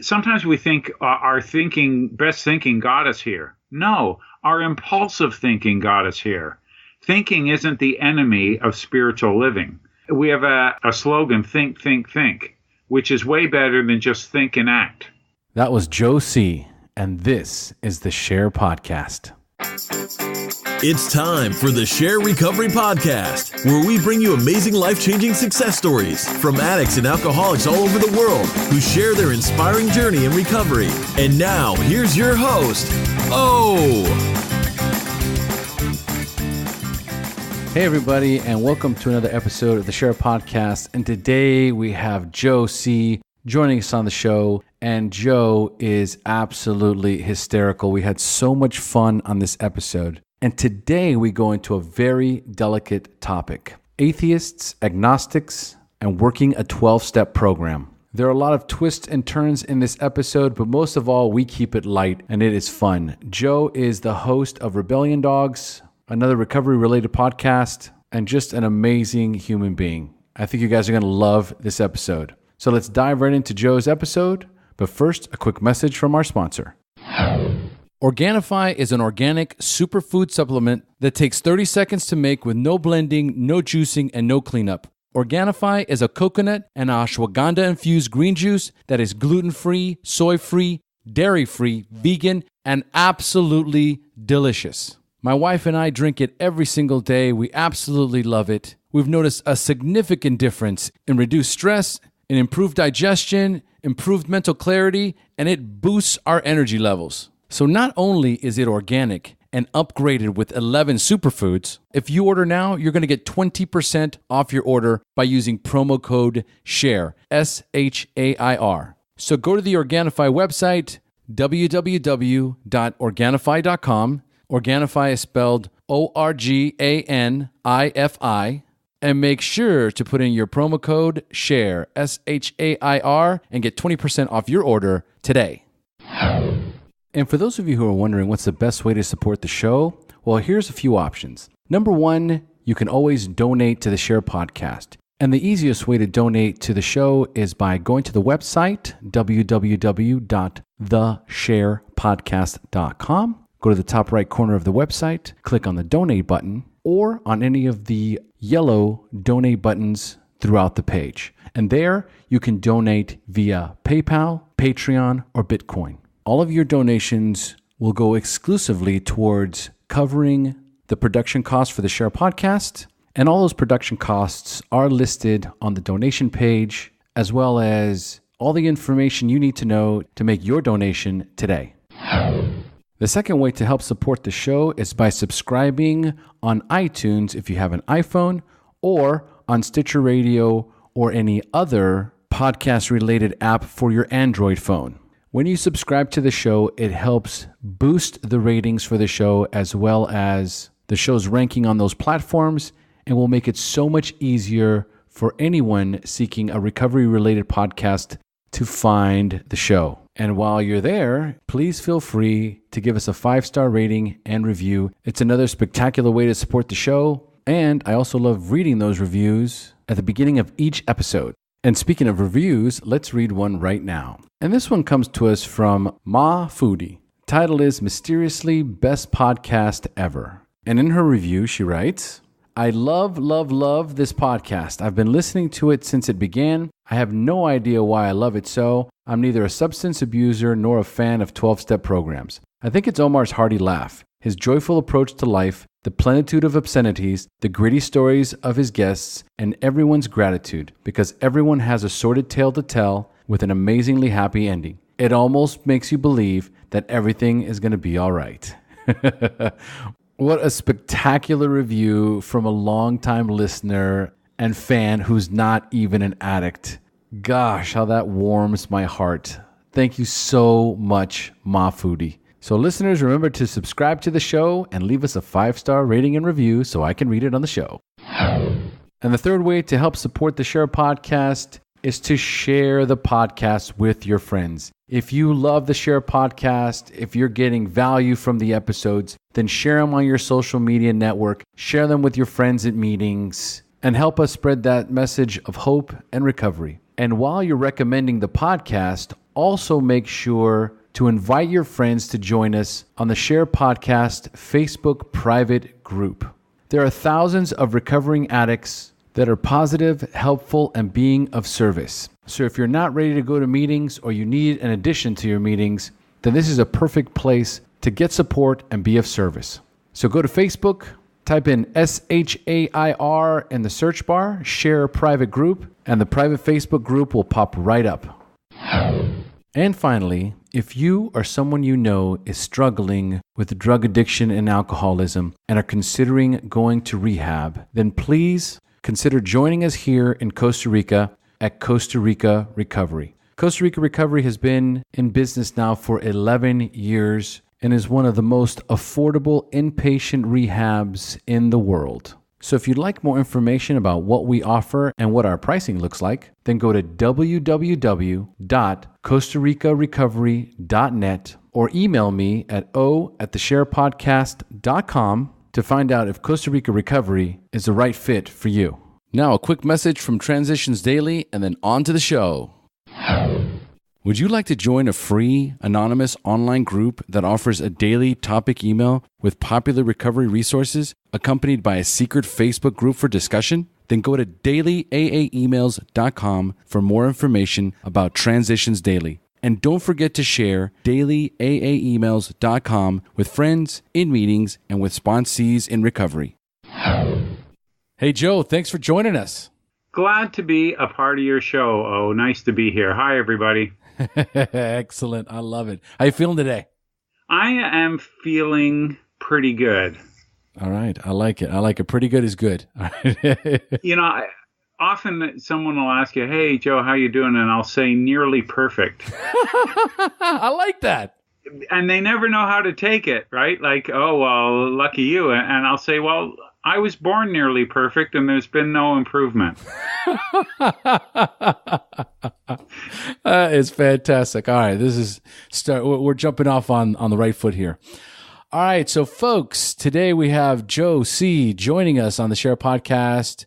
Sometimes we think our best thinking got us here. No, our impulsive thinking got us here. Thinking isn't the enemy of spiritual living. We have a slogan, think, think, think, which is way better than just think and act. That was Joe C., and this is the SHAIR Podcast. It's time for the SHAIR Recovery Podcast, where we bring you amazing life-changing success stories from addicts and alcoholics all over the world who share their inspiring journey in recovery. And now, here's your host, O. Hey everybody, and welcome to another episode of the SHAIR Podcast. And today we have Joe C. joining us on the show, and Joe is absolutely hysterical. We had so much fun on this episode. And today we go into a very delicate topic: atheists, agnostics, and working a 12-step program. There are a lot of twists and turns in this episode, but most of all, we keep it light and it is fun. Joe is the host of RebellionDogs, another recovery-related podcast, and just an amazing human being. I think you guys are going to love this episode. So let's dive right into Joe's episode. But first, a quick message from our sponsor. Organifi is an organic superfood supplement that takes 30 seconds to make with no blending, no juicing, and no cleanup. Organifi is a coconut and ashwagandha-infused green juice that is gluten-free, soy-free, dairy-free, vegan, and absolutely delicious. My wife and I drink it every single day. We absolutely love it. We've noticed a significant difference in reduced stress, in improved digestion, improved mental clarity, and it boosts our energy levels. So not only is it organic and upgraded with 11 superfoods, if you order now, you're going to get 20% off your order by using promo code SHAIR, SHAIR. So go to the Organifi website, www.organifi.com. Organifi is spelled ORGANIFI. And make sure to put in your promo code SHAIR, SHAIR, and get 20% off your order today. And for those of you who are wondering what's the best way to support the show, well, here's a few options. Number one, you can always donate to the SHAIR Podcast. And the easiest way to donate to the show is by going to the website, www.theshairpodcast.com. Go to the top right corner of the website, click on the donate button, or on any of the yellow donate buttons throughout the page. And there you can donate via PayPal, Patreon, or Bitcoin. All of your donations will go exclusively towards covering the production costs for the SHAIR Podcast. And all those production costs are listed on the donation page, as well as all the information you need to know to make your donation today. The second way to help support the show is by subscribing on iTunes if you have an iPhone, or on Stitcher Radio or any other podcast-related app for your Android phone. When you subscribe to the show, it helps boost the ratings for the show as well as the show's ranking on those platforms, and will make it so much easier for anyone seeking a recovery-related podcast to find the show. And while you're there, please feel free to give us a 5-star rating and review. It's another spectacular way to support the show. And I also love reading those reviews at the beginning of each episode. And speaking of reviews, let's read one right now. And this one comes to us from Ma Foodie. Title is Mysteriously Best Podcast Ever. And in her review, she writes, I love this podcast. I've been listening to it since it began. I have no idea why I love it so. I'm neither a substance abuser nor a fan of 12-step programs. I think it's Omar's hearty laugh, his joyful approach to life, the plenitude of obscenities, the gritty stories of his guests, and everyone's gratitude, because everyone has a sordid tale to tell with an amazingly happy ending. It almost makes you believe that everything is going to be all right. What a spectacular review from a longtime listener and fan who's not even an addict. Gosh, how that warms my heart. Thank you so much, Ma Foodie. So listeners, remember to subscribe to the show and leave us a 5-star rating and review so I can read it on the show. And the third way to help support the SHAIR Podcast is to share the podcast with your friends. If you love the SHAIR Podcast, if you're getting value from the episodes, then share them on your social media network, share them with your friends at meetings, and help us spread that message of hope and recovery. And while you're recommending the podcast, also make sure to invite your friends to join us on the SHAIR Podcast Facebook private group. There are thousands of recovering addicts that are positive, helpful, and being of service. So if you're not ready to go to meetings or you need an addition to your meetings, then this is a perfect place to get support and be of service. So go to Facebook, type in SHAIR in the search bar, SHAIR Private Group, and the private Facebook group will pop right up. And finally, if you or someone you know is struggling with drug addiction and alcoholism and are considering going to rehab, then please consider joining us here in Costa Rica at Costa Rica Recovery. Costa Rica Recovery has been in business now for 11 years and is one of the most affordable inpatient rehabs in the world. So if you'd like more information about what we offer and what our pricing looks like, then go to www.costaricarecovery.net or email me at o@thesharepodcast.com to find out if Costa Rica Recovery is the right fit for you. Now, a quick message from Transitions Daily and then on to the show. Would you like to join a free, anonymous online group that offers a daily topic email with popular recovery resources accompanied by a secret Facebook group for discussion? Then go to dailyaaemails.com for more information about Transitions Daily. And don't forget to share dailyaaemails.com with friends, in meetings, and with sponsees in recovery. Hey, Joe, thanks for joining us. Glad to be a part of your show. Oh, nice to be here. Hi, everybody. Excellent. I love it. How you feeling today? I am feeling pretty good. All right. I like it. I like it. Pretty good is good. Often someone will ask you, hey, Joe, how you doing? And I'll say nearly perfect. I like that. And they never know how to take it, right? Like, oh, well, lucky you. And I'll say, well, I was born nearly perfect and there's been no improvement. It's fantastic. All right, we're jumping off on the right foot here. All right, so folks, today we have Joe C. joining us on the SHAIR Podcast.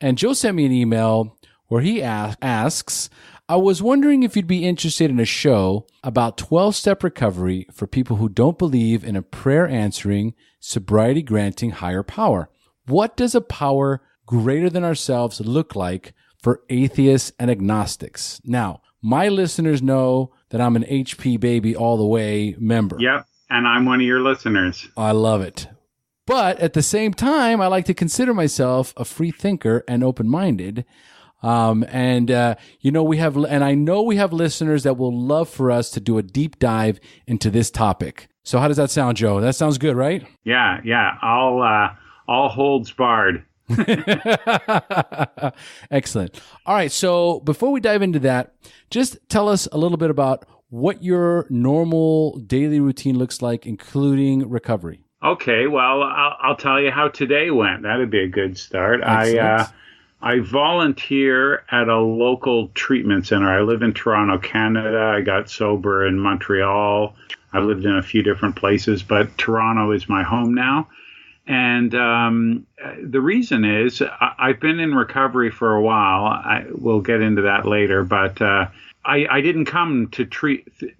And Joe sent me an email where he asks, I was wondering if you'd be interested in a show about 12-step recovery for people who don't believe in a prayer-answering, sobriety-granting higher power. What does a power greater than ourselves look like for atheists and agnostics? Now, my listeners know that I'm an HP Baby all the way member. Yep, and I'm one of your listeners. I love it. But at the same time, I like to consider myself a free thinker and open-minded. I know we have listeners that will love for us to do a deep dive into this topic. So how does that sound, Joe? That sounds good, right? Yeah. All holds barred. Excellent. All right. So before we dive into that, just tell us a little bit about what your normal daily routine looks like, including recovery. Okay. Well, I'll tell you how today went. That'd be a good start. Excellent. I volunteer at a local treatment center. I live in Toronto, Canada. I got sober in Montreal. I've lived in a few different places, but Toronto is my home now. And the reason is I've been in recovery for a while. We'll get into that later, but I didn't come to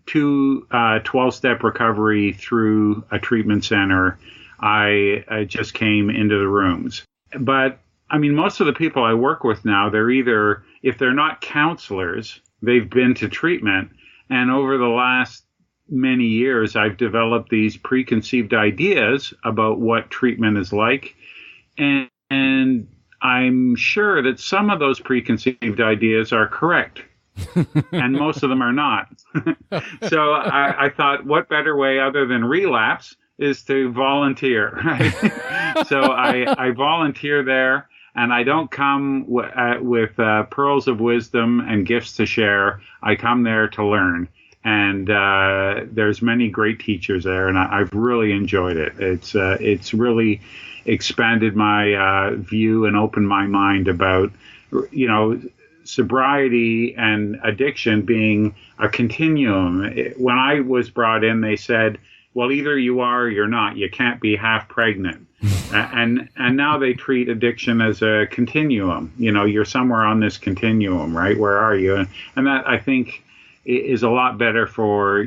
12-step recovery through a treatment center. I just came into the rooms. But I mean, most of the people I work with now, they're either, if they're not counselors, they've been to treatment. And over the last many years, I've developed these preconceived ideas about what treatment is like. And I'm sure that some of those preconceived ideas are correct. And most of them are not. So I thought, what better way other than relapse is to volunteer, right? So I volunteer there. And I don't come with pearls of wisdom and gifts to share. I come there to learn. And there's many great teachers there, and I've really enjoyed it. It's really expanded my view and opened my mind about, sobriety and addiction being a continuum. When I was brought in, they said, well, either you are or you're not. You can't be half pregnant. And now they treat addiction as a continuum. You're somewhere on this continuum, right? Where are you? And that, I think, is a lot better for,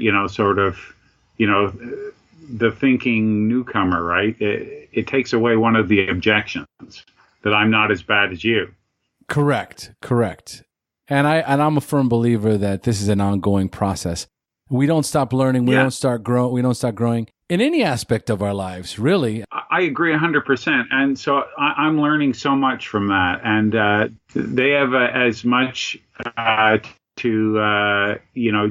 the thinking newcomer, right? It takes away one of the objections that I'm not as bad as you. Correct. And I'm a firm believer that this is an ongoing process. We don't stop learning. We don't stop growing in any aspect of our lives, really. I agree 100%. And so I'm learning so much from that. And they have as much to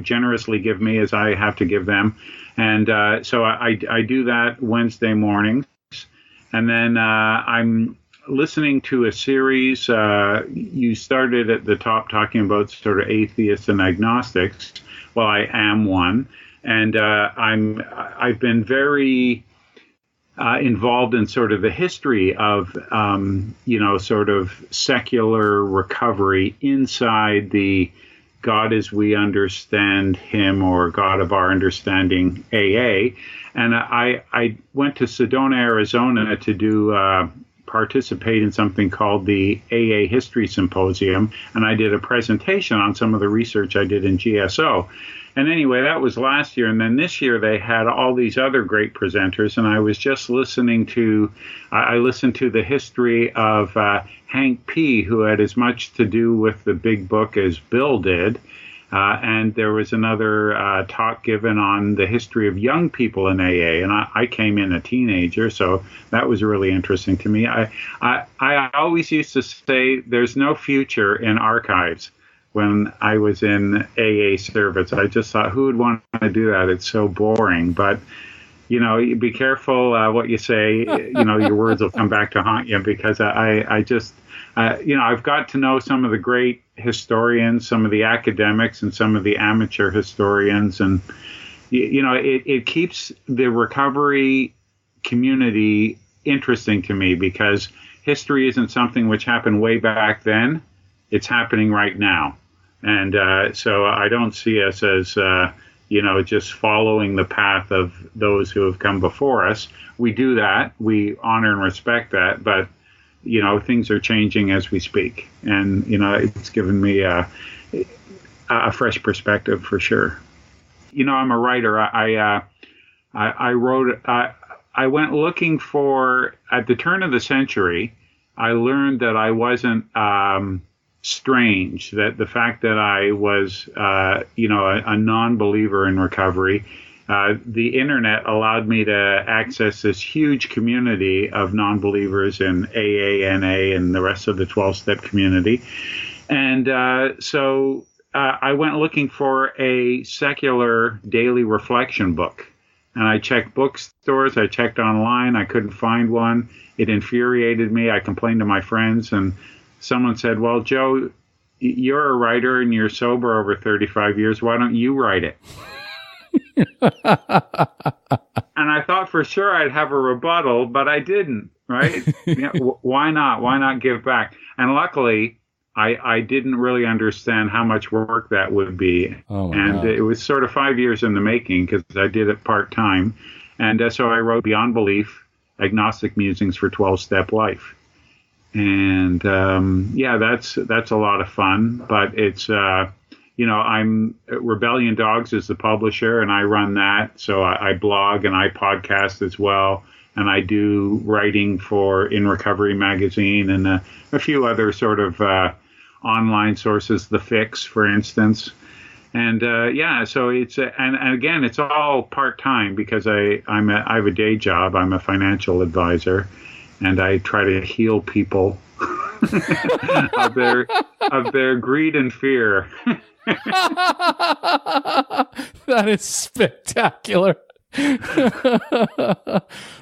generously give me as I have to give them. And so I do that Wednesday mornings. And then I'm listening to a series. You started at the top talking about sort of atheists and agnostics. Well, I am one. And I've been very involved in sort of the history of, sort of secular recovery inside the God as we understand him, or God of our understanding, AA. And I went to Sedona, Arizona to participate in something called the AA History Symposium. And I did a presentation on some of the research I did in GSO. And anyway, that was last year. And then this year they had all these other great presenters. And I was just listening to the history of Hank P., who had as much to do with the big book as Bill did. And there was another talk given on the history of young people in AA. And I came in a teenager, so that was really interesting to me. I always used to say there's no future in archives. When I was in AA service, I just thought, who would want to do that? It's so boring. But, be careful what you say. Your words will come back to haunt you, because I just, I've got to know some of the great historians, some of the academics, and some of the amateur historians. And, it keeps the recovery community interesting to me, because history isn't something which happened way back then. It's happening right now. And so I don't see us as, just following the path of those who have come before us. We do that. We honor and respect that. But, things are changing as we speak. And, it's given me a fresh perspective for sure. I'm a writer. I wrote, I went looking for, at the turn of the century, I learned that I wasn't strange, that the fact that I was, a non-believer in recovery, the internet allowed me to access this huge community of non-believers in AA, NA, and the rest of the 12-step community. And so I went looking for a secular daily reflection book. And I checked bookstores, I checked online, I couldn't find one. It infuriated me. I complained to my friends, and someone said, well, Joe, you're a writer and you're sober over 35 years. Why don't you write it? And I thought for sure I'd have a rebuttal, but I didn't, right? Why not? Why not give back? And luckily, I didn't really understand how much work that would be. And it was sort of 5 years in the making, because I did it part-time. And so I wrote Beyond Belief, Agnostic Musings for 12-Step Life. And that's a lot of fun, but it's I'm RebellionDogs is the publisher, and I run that. So I blog and I podcast as well, and I do writing for In Recovery magazine and a few other sort of online sources, The Fix, for instance. And so it's and again, it's all part time, because I have a day job. I'm a financial advisor. And I try to heal people of their greed and fear. That is spectacular.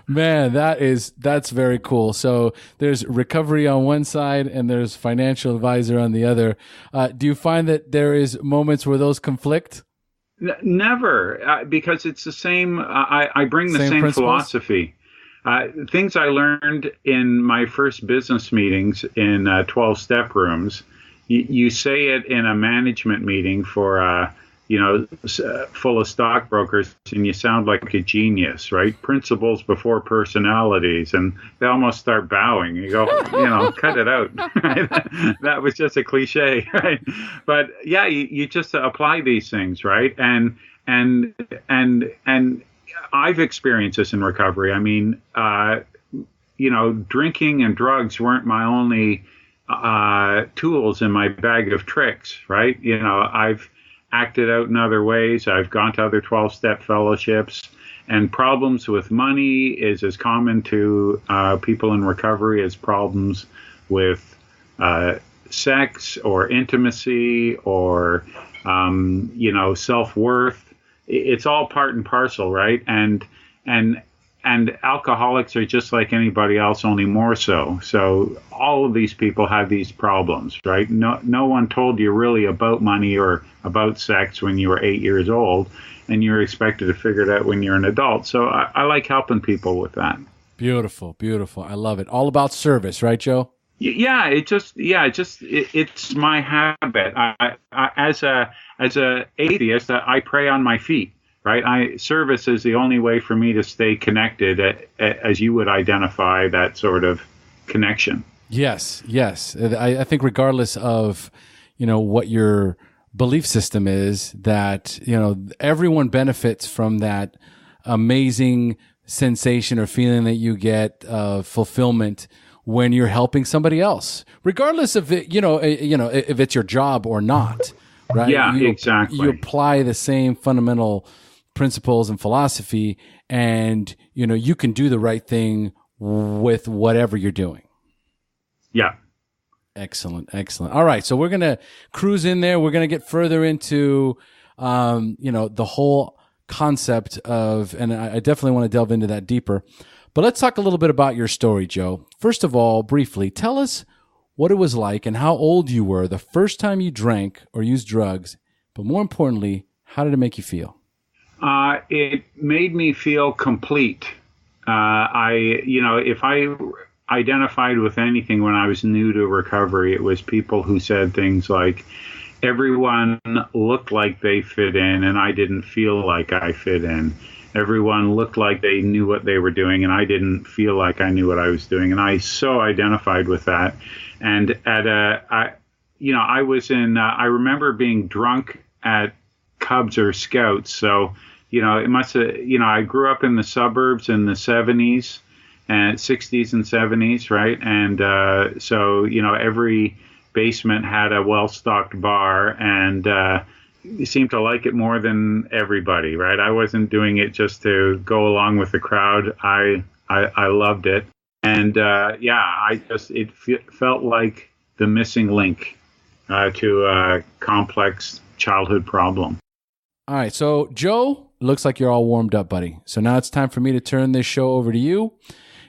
Man, that's very cool. So there's recovery on one side and there's financial advisor on the other. Do you find that there is moments where those conflict? Never, because it's the same. I bring the same philosophy. Things I learned in my first business meetings in 12-step rooms, you say it in a management meeting for full of stockbrokers, and you sound like a genius, right? Principles before personalities, and they almost start bowing. You go, cut it out. Right? That was just a cliche, right? But yeah, you just apply these things, right? And I've experienced this in recovery. I mean, drinking and drugs weren't my only tools in my bag of tricks, right? I've acted out in other ways. I've gone to other 12-step fellowships, and problems with money is as common to people in recovery as problems with sex or intimacy or, self-worth. It's all part and parcel, right? And alcoholics are just like anybody else, only more so. So all of these people have these problems, right? No one told you really about money or about sex when you were 8 years old, and you're expected to figure it out when you're an adult. So I like helping people with that. Beautiful, beautiful. I love it. All about service, right, Joe? Yeah, it's my habit. I as a atheist, I pray on my feet. Right, service is the only way for me to stay connected, as you would identify that sort of connection. Yes. I think regardless of, what your belief system is, that, everyone benefits from that amazing sensation or feeling that you get of fulfillment when you're helping somebody else, regardless of it, if it's your job or not. Right? Yeah, exactly. You apply the same fundamental principles and philosophy, and you can do the right thing with whatever you're doing. Yeah. Excellent. All right, so we're gonna cruise in there. We're gonna get further into the whole concept of, and I definitely want to delve into that deeper. But let's talk a little bit about your story, Joe. First of all, briefly, tell us what it was like and how old you were the first time you drank or used drugs, but more importantly, how did it make you feel? It made me feel complete. If I identified with anything when I was new to recovery, it was people who said things like, everyone looked like they fit in and I didn't feel like I fit in. Everyone looked like they knew what they were doing and I didn't feel like I knew what I was doing. And I so identified with that. And I remember being drunk at Cubs or Scouts. So, it must have, I grew up in the suburbs in the 70s and 60s and 70s, right? And so, every basement had a well-stocked bar, and you seemed to like it more than everybody, right? I wasn't doing it just to go along with the crowd. I loved it. And it felt like the missing link to a complex childhood problem. All right, so Joe, looks like you're all warmed up, buddy. So now it's time for me to turn this show over to you.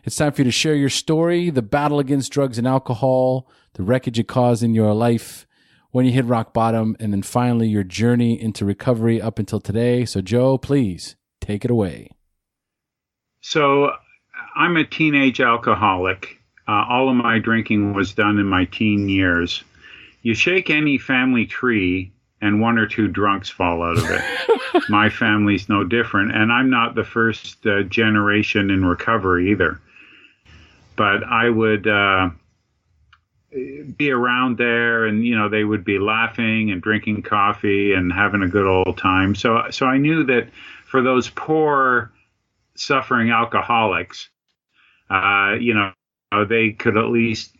It's time for you to share your story, the battle against drugs and alcohol, the wreckage it caused in your life, when you hit rock bottom, and then finally your journey into recovery up until today. So Joe, please take it away. So I'm a teenage alcoholic. All of my drinking was done in my teen years. You shake any family tree and one or two drunks fall out of it. My family's no different, and I'm not the first generation in recovery either. But I would be around there, and they would be laughing and drinking coffee and having a good old time. So I knew that for those poor, suffering alcoholics, they could at least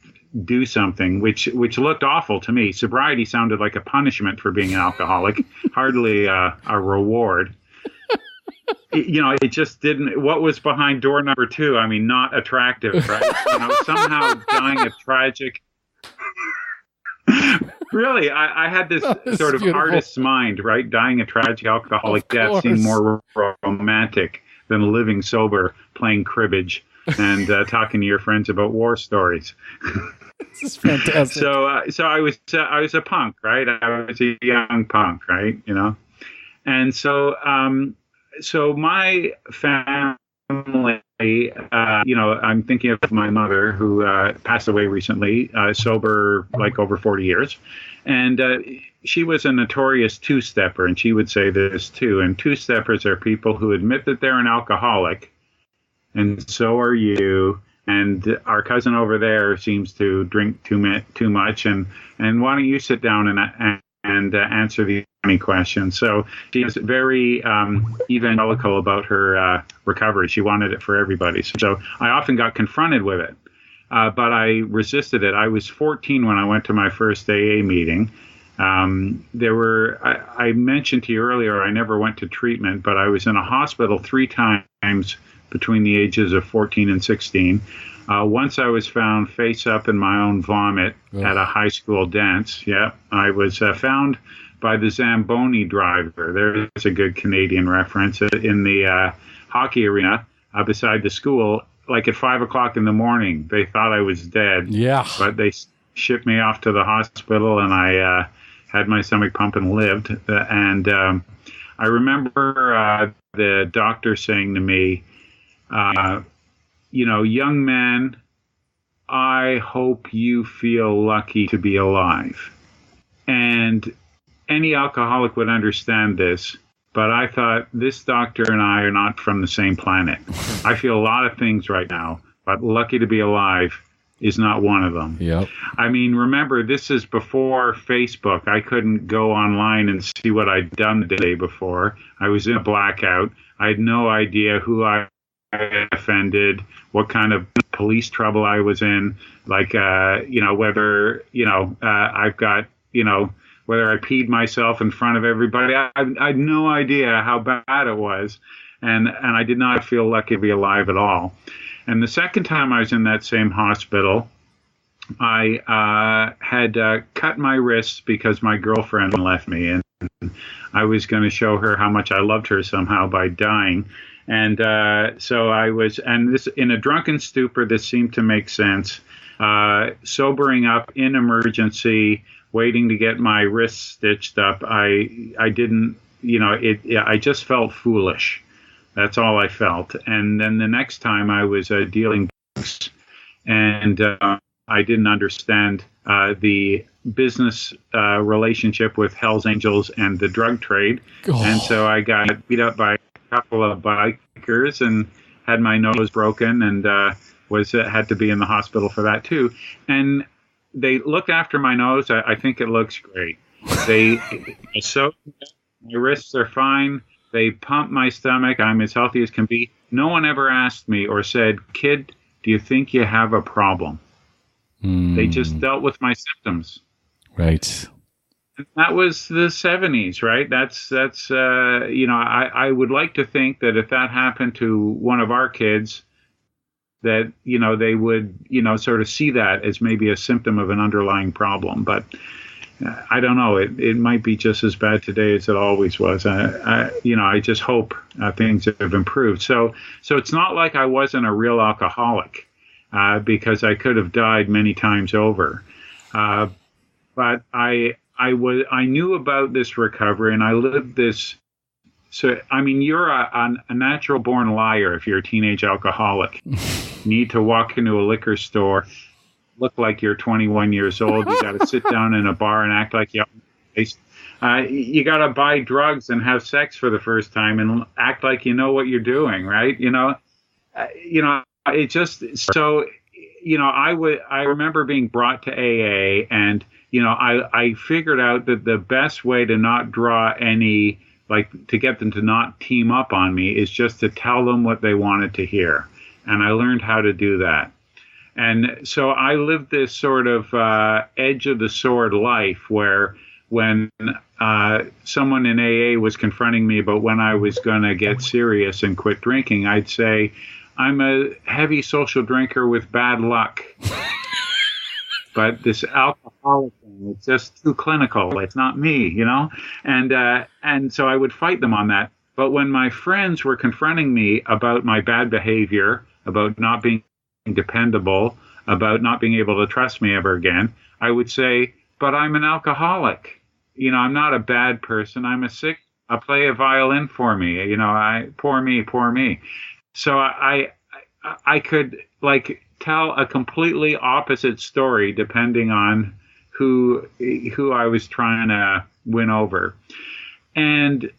do something, which looked awful to me. Sobriety sounded like a punishment for being an alcoholic, hardly a reward. It just didn't. What was behind door number 2? I mean, not attractive, right? Somehow dying a tragic. Really, I had this sort of beautiful artist's mind, right? Dying a tragic alcoholic death seemed more romantic than living sober, playing cribbage, and talking to your friends about war stories. This is fantastic. So I was a punk, right? I was a young punk, right? And so my family, I'm thinking of my mother who passed away recently, sober like over 40 years, and she was a notorious two-stepper, and she would say this too. And two-steppers are people who admit that they're an alcoholic, and so are you. And our cousin over there seems to drink too much. And why don't you sit down and answer these questions? So she was very evangelical about her recovery. She wanted it for everybody. So I often got confronted with it, but I resisted it. I was 14 when I went to my first AA meeting. I mentioned to you earlier, I never went to treatment, but I was in a hospital 3 times between the ages of 14 and 16. Once I was found face up in my own vomit at a high school dance. Yeah, I was found by the Zamboni driver. There's a good Canadian reference, in the hockey arena beside the school, like at 5 o'clock in the morning. They thought I was dead. Yeah. But they shipped me off to the hospital, and I had my stomach pump and lived. And I remember the doctor saying to me, young man, I hope you feel lucky to be alive. And any alcoholic would understand this, but I thought, this doctor and I are not from the same planet. I feel a lot of things right now, but lucky to be alive is not one of them. Yep. I mean, remember, this is before Facebook. I couldn't go online and see what I'd done the day before. I was in a blackout. I had no idea who I offended, what kind of police trouble I was in, like, whether, I've got, whether I peed myself in front of everybody. I had no idea how bad it was. And I did not feel lucky to be alive at all. And the second time I was in that same hospital, I had cut my wrists because my girlfriend left me. And I was going to show her how much I loved her somehow by dying. And so I was, and this in a drunken stupor, this seemed to make sense. Sobering up in emergency, waiting to get my wrists stitched up. I didn't, I just felt foolish. That's all I felt. And then the next time I was dealing drugs, and I didn't understand the business relationship with Hell's Angels and the drug trade. Oh. And so I got beat up by couple of bikers and had my nose broken, and had to be in the hospital for that too. And they looked after my nose. I think it looks great. My wrists are fine. They pump my stomach. I'm as healthy as can be. No one ever asked me or said, "Kid, do you think you have a problem?" They just dealt with my symptoms. Right. That was the 70s, right? That's I would like to think that if that happened to one of our kids, that, they would, sort of see that as maybe a symptom of an underlying problem. But I don't know. It might be just as bad today as it always was. I just hope things have improved. So it's not like I wasn't a real alcoholic, because I could have died many times over. But I knew about this recovery, and I lived this. So, I mean, you're a natural born liar if you're a teenage alcoholic. You need to walk into a liquor store, look like you're 21 years old. You got to sit down in a bar and act like you got to buy drugs and have sex for the first time and act like you know what you're doing, right? It just so. I remember being brought to AA, and I figured out that the best way to not draw any, to get them to not team up on me, is just to tell them what they wanted to hear. And I learned how to do that. And so I lived this sort of edge of the sword life where when someone in AA was confronting me about when I was going to get serious and quit drinking, I'd say, "I'm a heavy social drinker with bad luck." But this alcoholic thing, it's just too clinical. It's not me, And so I would fight them on that. But when my friends were confronting me about my bad behavior, about not being dependable, about not being able to trust me ever again, I would say, "But I'm an alcoholic. I'm not a bad person. I'm a sick. Play a violin for me. Poor me." So I could tell a completely opposite story depending on who I was trying to win over. And,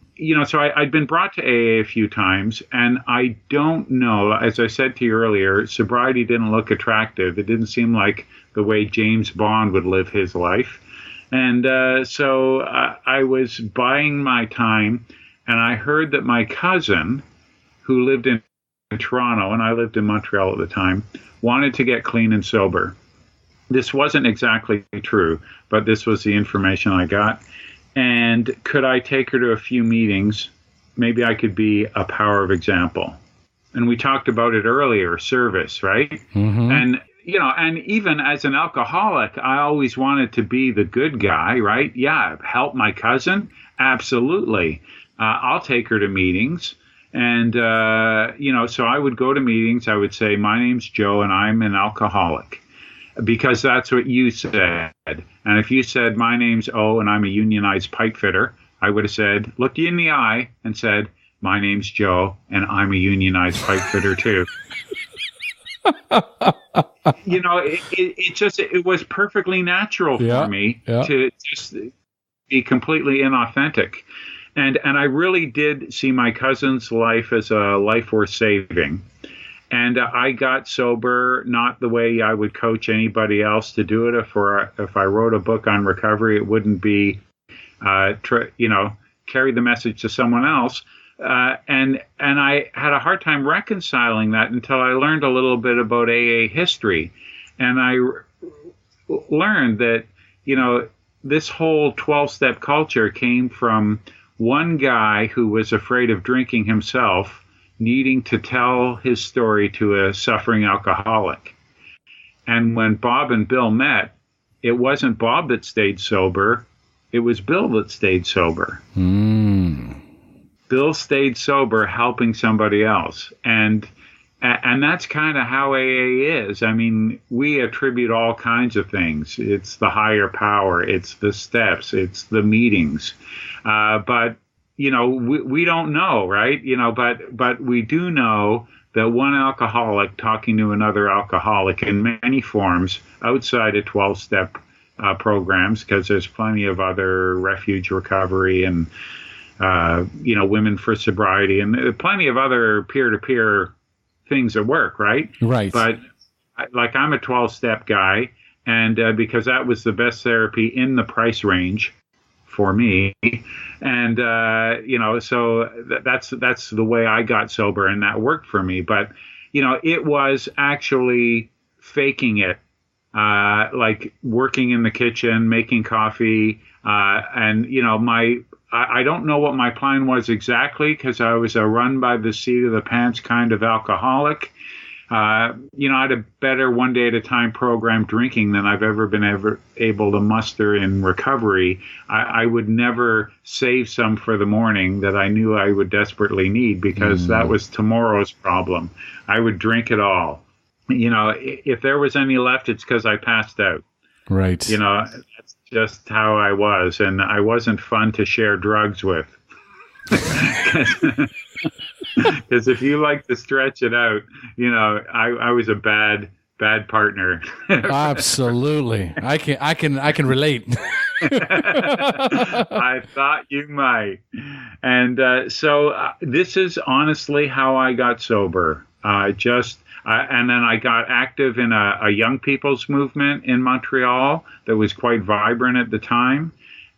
so I'd been brought to AA a few times, and I don't know, as I said to you earlier, sobriety didn't look attractive. It didn't seem like the way James Bond would live his life. And so I was buying my time, and I heard that my cousin, who lived in Toronto, and I lived in Montreal at the time, wanted to get clean and sober. This wasn't exactly true, but this was the information I got. And could I take her to a few meetings? Maybe I could be a power of example. And we talked about it earlier, service, right? Mm-hmm. And, and even as an alcoholic, I always wanted to be the good guy, right? Yeah, help my cousin? Absolutely. I'll take her to meetings. And, so I would go to meetings. I would say, my name's Joe and I'm an alcoholic. Because that's what you said. And if you said, my name's O and I'm a unionized pipe fitter, I would have said, looked you in the eye and said, my name's Joe and I'm a unionized pipe fitter too. It was perfectly natural for me to just be completely inauthentic. And I really did see my cousin's life as a life worth saving. And I got sober not the way I would coach anybody else to do it. If I wrote a book on recovery, it wouldn't be, carry the message to someone else. And I had a hard time reconciling that until I learned a little bit about AA history. And I learned that, this whole 12-step culture came from one guy who was afraid of drinking himself, needing to tell his story to a suffering alcoholic. And when Bob and Bill met, it wasn't Bob that stayed sober, it was Bill that stayed sober. Bill stayed sober helping somebody else. And that's kind of how AA is. I mean, we attribute all kinds of things. It's the higher power, it's the steps, it's the meetings. But we don't know, right? But we do know that one alcoholic talking to another alcoholic in many forms outside of 12-step programs, because there's plenty of other refuge recovery and, women for sobriety and plenty of other peer-to-peer things that work, right? Right. But I'm a 12-step guy, and because that was the best therapy in the price range for me. And, so that's the way I got sober, and that worked for me. But, it was actually faking it, like working in the kitchen, making coffee. And, I don't know what my plan was exactly, because I was a run by the seat of the pants kind of alcoholic. I had a better one day at a time program drinking than I've ever been able to muster in recovery. I would never save some for the morning that I knew I would desperately need, because that was tomorrow's problem. I would drink it all. If there was any left, it's because I passed out. Right. That's just how I was. And I wasn't fun to share drugs with. Because if you like to stretch it out, I was a bad partner. Absolutely, I can relate. I thought you might, and so this is honestly how I got sober. And then I got active in a young people's movement in Montreal that was quite vibrant at the time.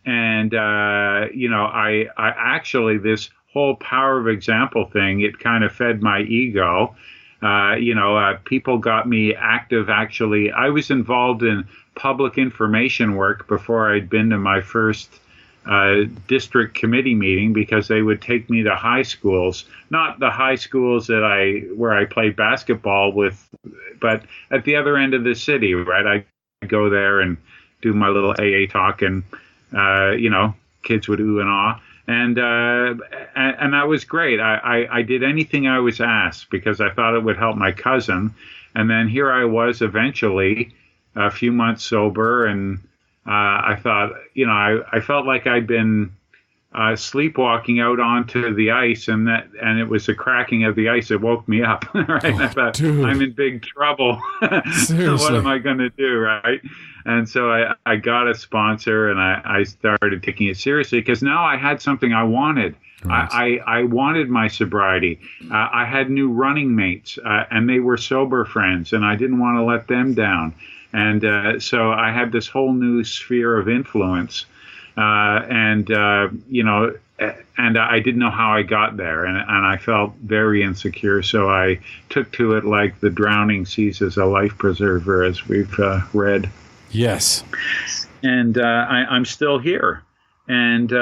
And, I actually, this whole power of example thing, it kind of fed my ego. People got me active. Actually, I was involved in public information work before I'd been to my first district committee meeting, because they would take me to high schools, not the high schools where I played basketball with, but at the other end of the city, right? I'd go there and do my little AA talk, and kids would ooh and ah. And that was great. I did anything I was asked because I thought it would help my cousin. And then here I was eventually a few months sober, and I thought, I felt like I'd been sleepwalking out onto the ice, and it was the cracking of the ice that woke me up. Right, I thought, dude. I'm in big trouble. Seriously. What am I going to do, right? And so I got a sponsor, and I started taking it seriously because now I had something I wanted. Right. I wanted my sobriety. I had new running mates, and they were sober friends, and I didn't want to let them down. And so I had this whole new sphere of influence. And I didn't know how I got there, and I felt very insecure. So I took to it like the drowning seizes a life preserver, as we've read. Yes. And I'm still here. And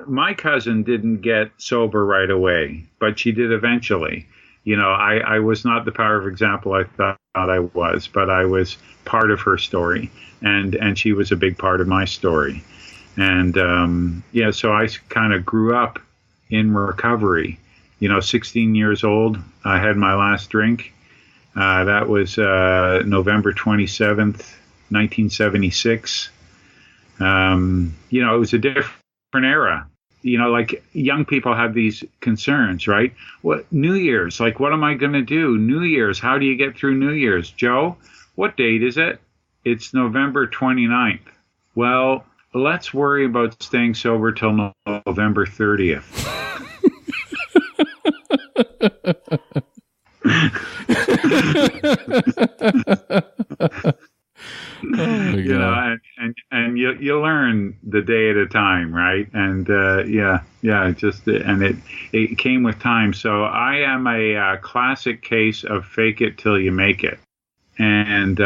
my cousin didn't get sober right away, but she did eventually. I was not the power of example I thought I was, but I was part of her story, and she was a big part of my story. And, so I kind of grew up in recovery. 16 years old, I had my last drink. That was November 27th, 1976. It was a different era. Like young people have these concerns, right? What New Year's, like, what am I going to do? New Year's, how do you get through New Year's? Joe, what date is it? It's November 29th. Well, let's worry about staying sober till November 30th. Oh my God. And you learn the day at a time, right? And it came with time. So I am a classic case of fake it till you make it. And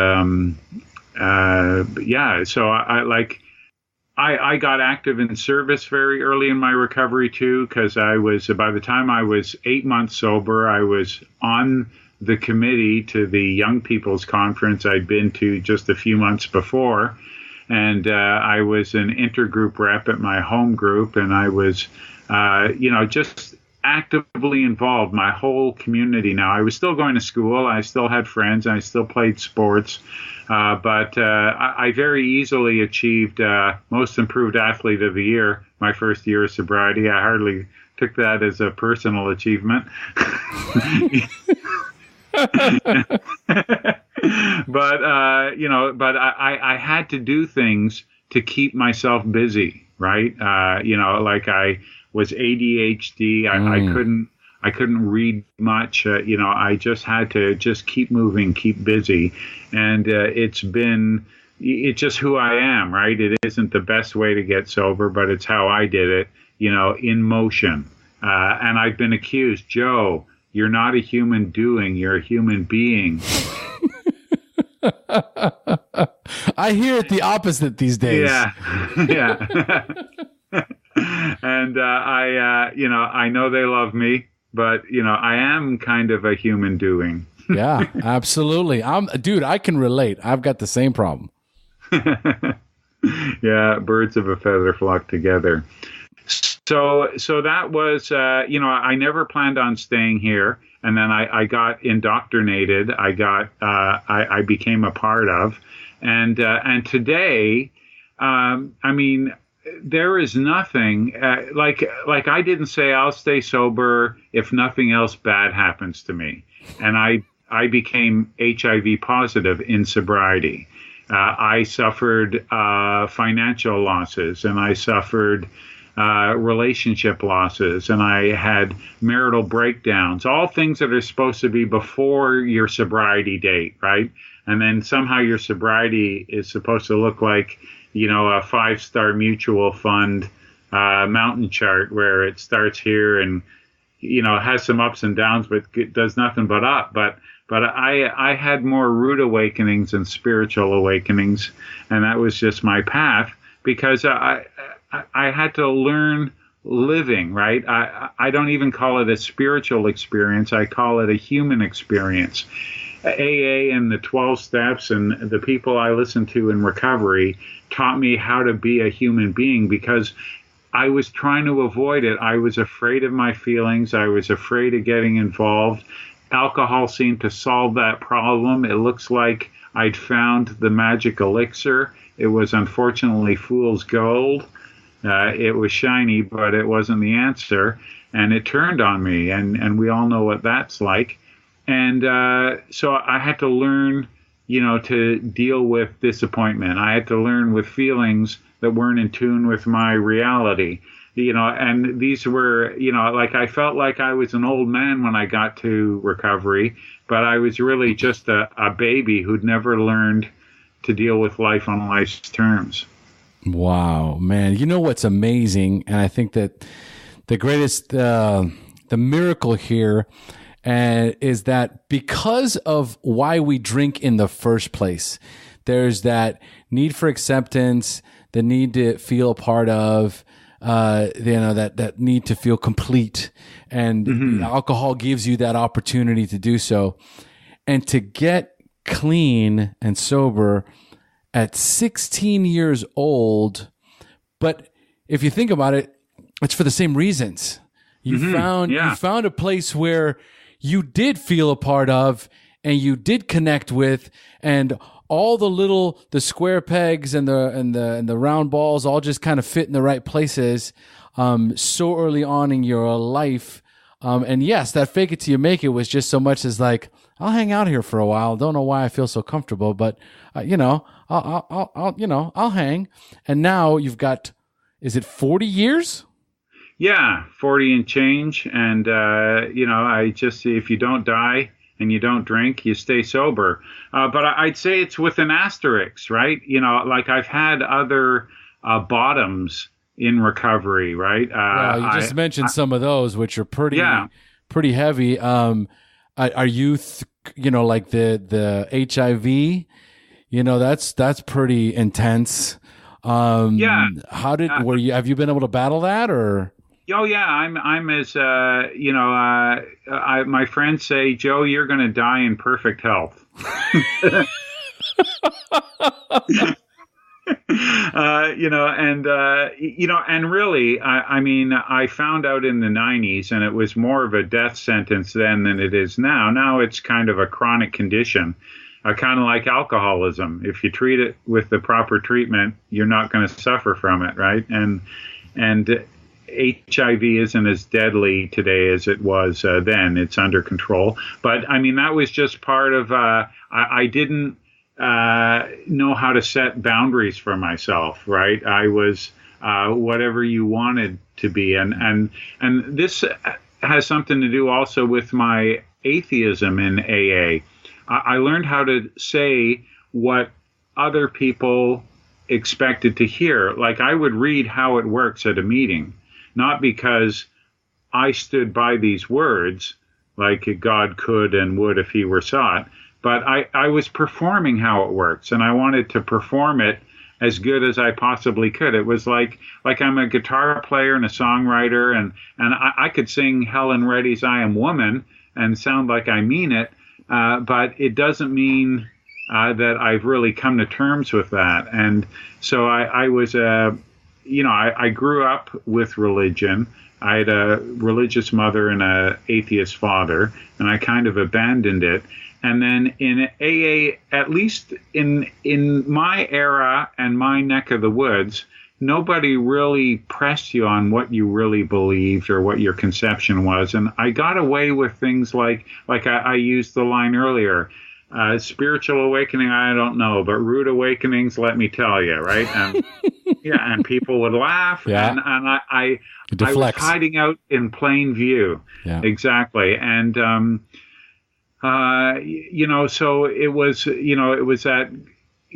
so I got active in service very early in my recovery too, because by the time I was 8 months sober, I was on the committee to the Young People's Conference I'd been to just a few months before. And I was an intergroup rep at my home group, and I was, just actively involved, my whole community. Now, I was still going to school. I still had friends. I still played sports. But I very easily achieved Most Improved Athlete of the Year my first year of sobriety. I hardly took that as a personal achievement. But I had to do things to keep myself busy, right? Like I was ADHD. I couldn't read much. I just had to just keep moving, keep busy. And it's just who I am, right? It isn't the best way to get sober, but it's how I did it, in motion. And I've been accused, Joe, you're not a human doing, you're a human being. I hear it the opposite these days. Yeah. And I know they love me, but I am kind of a human doing. Yeah, absolutely. Dude, I can relate. I've got the same problem. Yeah, birds of a feather flock together. So that was, I never planned on staying here, and then I got indoctrinated. I became a part of, and today, there is nothing like I didn't say I'll stay sober if nothing else bad happens to me, and I became HIV positive in sobriety. I suffered financial losses, and I suffered relationship losses, and I had marital breakdowns, all things that are supposed to be before your sobriety date, right? And then somehow your sobriety is supposed to look like, a 5-star mutual fund mountain chart where it starts here and, has some ups and downs, but it does nothing but up. But I had more rude awakenings and spiritual awakenings, and that was just my path, because I had to learn living, right? I don't even call it a spiritual experience. I call it a human experience. AA and the 12 steps and the people I listened to in recovery taught me how to be a human being, because I was trying to avoid it. I was afraid of my feelings. I was afraid of getting involved. Alcohol seemed to solve that problem. It looks like I'd found the magic elixir. It was unfortunately fool's gold. It was shiny, but it wasn't the answer, and it turned on me, and we all know what that's like. And so I had to learn, to deal with disappointment. I had to learn with feelings that weren't in tune with my reality. And these were, like I felt like I was an old man when I got to recovery, but I was really just a baby who'd never learned to deal with life on life's terms. Wow, man. You know what's amazing? And I think that the greatest, the miracle here is that because of why we drink in the first place, there's that need for acceptance, the need to feel a part of, that need to feel complete. And alcohol gives you that opportunity to do so. And to get clean and sober at 16 years old, but if you think about it, it's for the same reasons. You found a place where you did feel a part of and you did connect with, and all the square pegs and the round balls all just kind of fit in the right places so early on in your life. And yes, that fake it till you make it was just so much as like, I'll hang out here for a while. Don't know why I feel so comfortable, but I'll hang. And now you've got, is it 40 years? Yeah, 40 and change. And, I just see if you don't die and you don't drink, you stay sober. But I'd say it's with an asterisk, right? Like I've had other bottoms in recovery, right? You just mentioned some of those, which are pretty heavy. Are you, like the HIV? That's pretty intense. Have you been able to battle that or? Oh yeah, I'm as my friends say, Joe, you're going to die in perfect health. And really, I found out in the 90s, and it was more of a death sentence then than it is now. Now it's kind of a chronic condition, kind of like alcoholism. If you treat it with the proper treatment, you're not going to suffer from it, right? And HIV isn't as deadly today as it was then. It's under control. But that was just part of, I didn't know how to set boundaries for myself, right? I was whatever you wanted to be. And this has something to do also with my atheism in AA. I learned how to say what other people expected to hear. Like I would read How It Works at a meeting, not because I stood by these words, like God could and would if he were sought, but I was performing How It Works, and I wanted to perform it as good as I possibly could. It was like I'm a guitar player and a songwriter, and I could sing Helen Reddy's I Am Woman and sound like I mean it, but it doesn't mean that I've really come to terms with that. And so I was I grew up with religion. I had a religious mother and an atheist father, and I kind of abandoned it. And then in AA, at least in my era and my neck of the woods, nobody really pressed you on what you really believed or what your conception was. And I got away with things like I used the line earlier, spiritual awakening, I don't know, but rude awakenings, let me tell you, right? And and people would laugh, and I was hiding out in plain view. Yeah. Exactly. And so it was that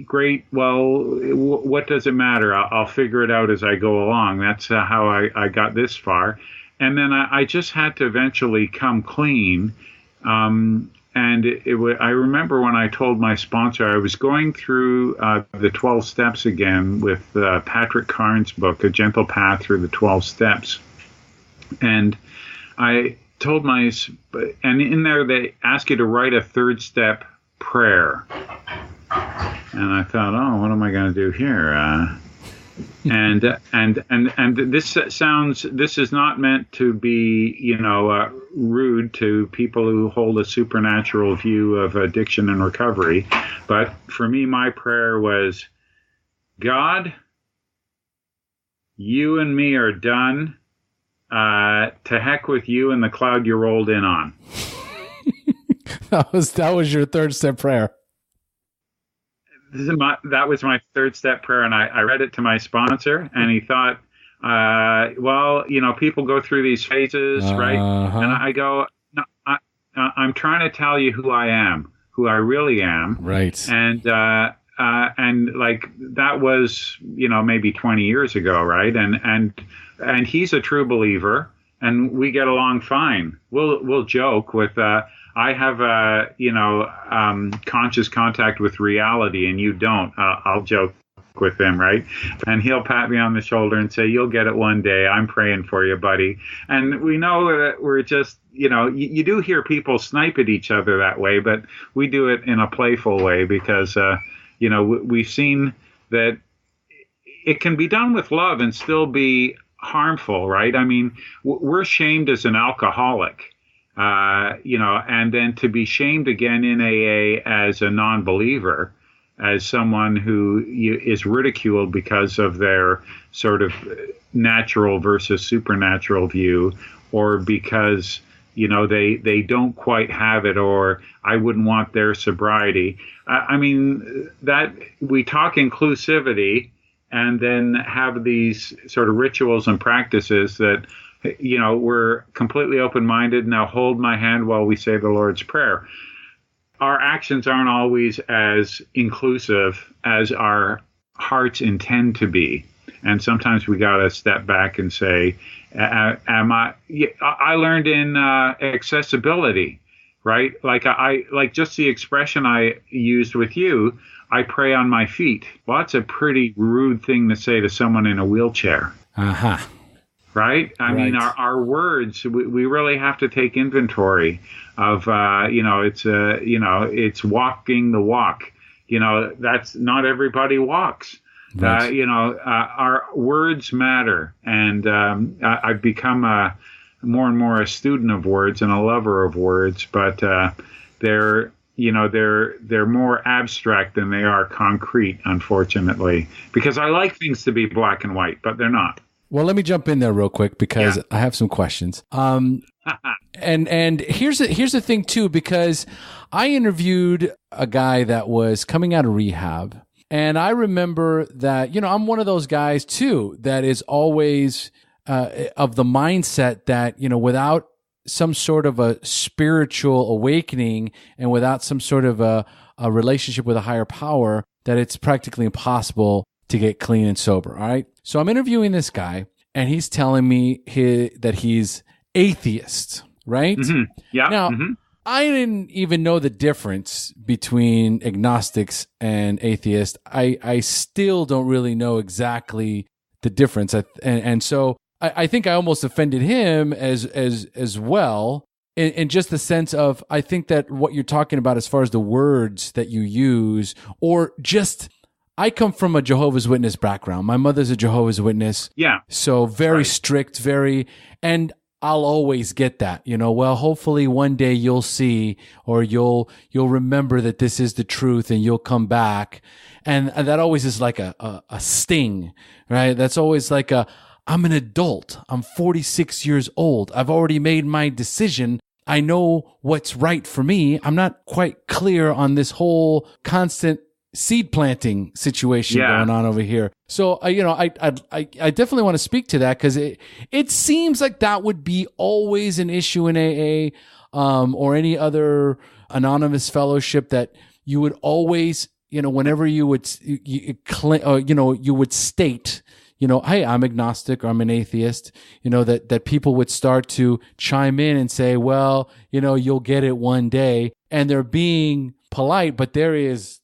great, well, what does it matter? I'll figure it out as I go along. That's how I got this far. And then I just had to eventually come clean. And I remember when I told my sponsor, I was going through the 12 Steps again with Patrick Carnes' book, A Gentle Path Through the 12 Steps. And I told and in there they ask you to write a third step prayer. And I thought, what am I going to do here? And this is not meant to be, rude to people who hold a supernatural view of addiction and recovery. But for me, my prayer was, God, you and me are done. To heck with you and the cloud you rolled in on. That was your third step prayer. That was my third step prayer, and I read it to my sponsor, and he thought, well, people go through these phases, right? And I go, no, I'm trying to tell you who I am, who I really am, right? And like that was maybe 20 years ago, right? And he's a true believer, and we get along fine. We'll joke with. I have conscious contact with reality, and you don't. I'll joke with him, right? And he'll pat me on the shoulder and say, "You'll get it one day. I'm praying for you, buddy." And we know that we're just, you do hear people snipe at each other that way, but we do it in a playful way because, we've seen that it can be done with love and still be harmful, right? I mean, we're shamed as an alcoholic. And then to be shamed again in AA as a non-believer, as someone who is ridiculed because of their sort of natural versus supernatural view, or because, they don't quite have it, or I wouldn't want their sobriety. I mean, that we talk inclusivity and then have these sort of rituals and practices that we're completely open-minded. Now hold my hand while we say the Lord's Prayer. Our actions aren't always as inclusive as our hearts intend to be. And sometimes we got to step back and say, I learned in accessibility, right? Like just the expression I used with you, I pray on my feet. Well, that's a pretty rude thing to say to someone in a wheelchair. Uh-huh. Right? I mean, our words, we really have to take inventory of, it's walking the walk. That's not everybody walks. Right. Our words matter. And I've become more and more a student of words and a lover of words, but they're more abstract than they are concrete, unfortunately, because I like things to be black and white, but they're not. Well, let me jump in there real quick because I have some questions. And here's the thing too, because I interviewed a guy that was coming out of rehab, and I remember that I'm one of those guys too that is always of the mindset that without some sort of a spiritual awakening and without some sort of a relationship with a higher power, that it's practically impossible to get clean and sober. All right. So I'm interviewing this guy, and he's telling me that he's atheist, right? Mm-hmm. Yeah. Now, I didn't even know the difference between agnostics and atheists. I still don't really know exactly the difference. And so I think I almost offended him as well. In just the sense of, I think that what you're talking about as far as the words that you use, or just, I come from a Jehovah's Witness background. My mother's a Jehovah's Witness. Yeah. So very strict, and I'll always get that, well, hopefully one day you'll see, or you'll remember that this is the truth and you'll come back. And that always is like a sting, right? That's always like I'm an adult. I'm 46 years old. I've already made my decision. I know what's right for me. I'm not quite clear on this whole constant seed planting situation going on over here. So, I definitely want to speak to that, because it seems like that would be always an issue in AA, or any other anonymous fellowship, that you would always, whenever you would state, hey, I'm agnostic, or I'm an atheist, that people would start to chime in and say, well, you'll get it one day. And they're being polite, but there's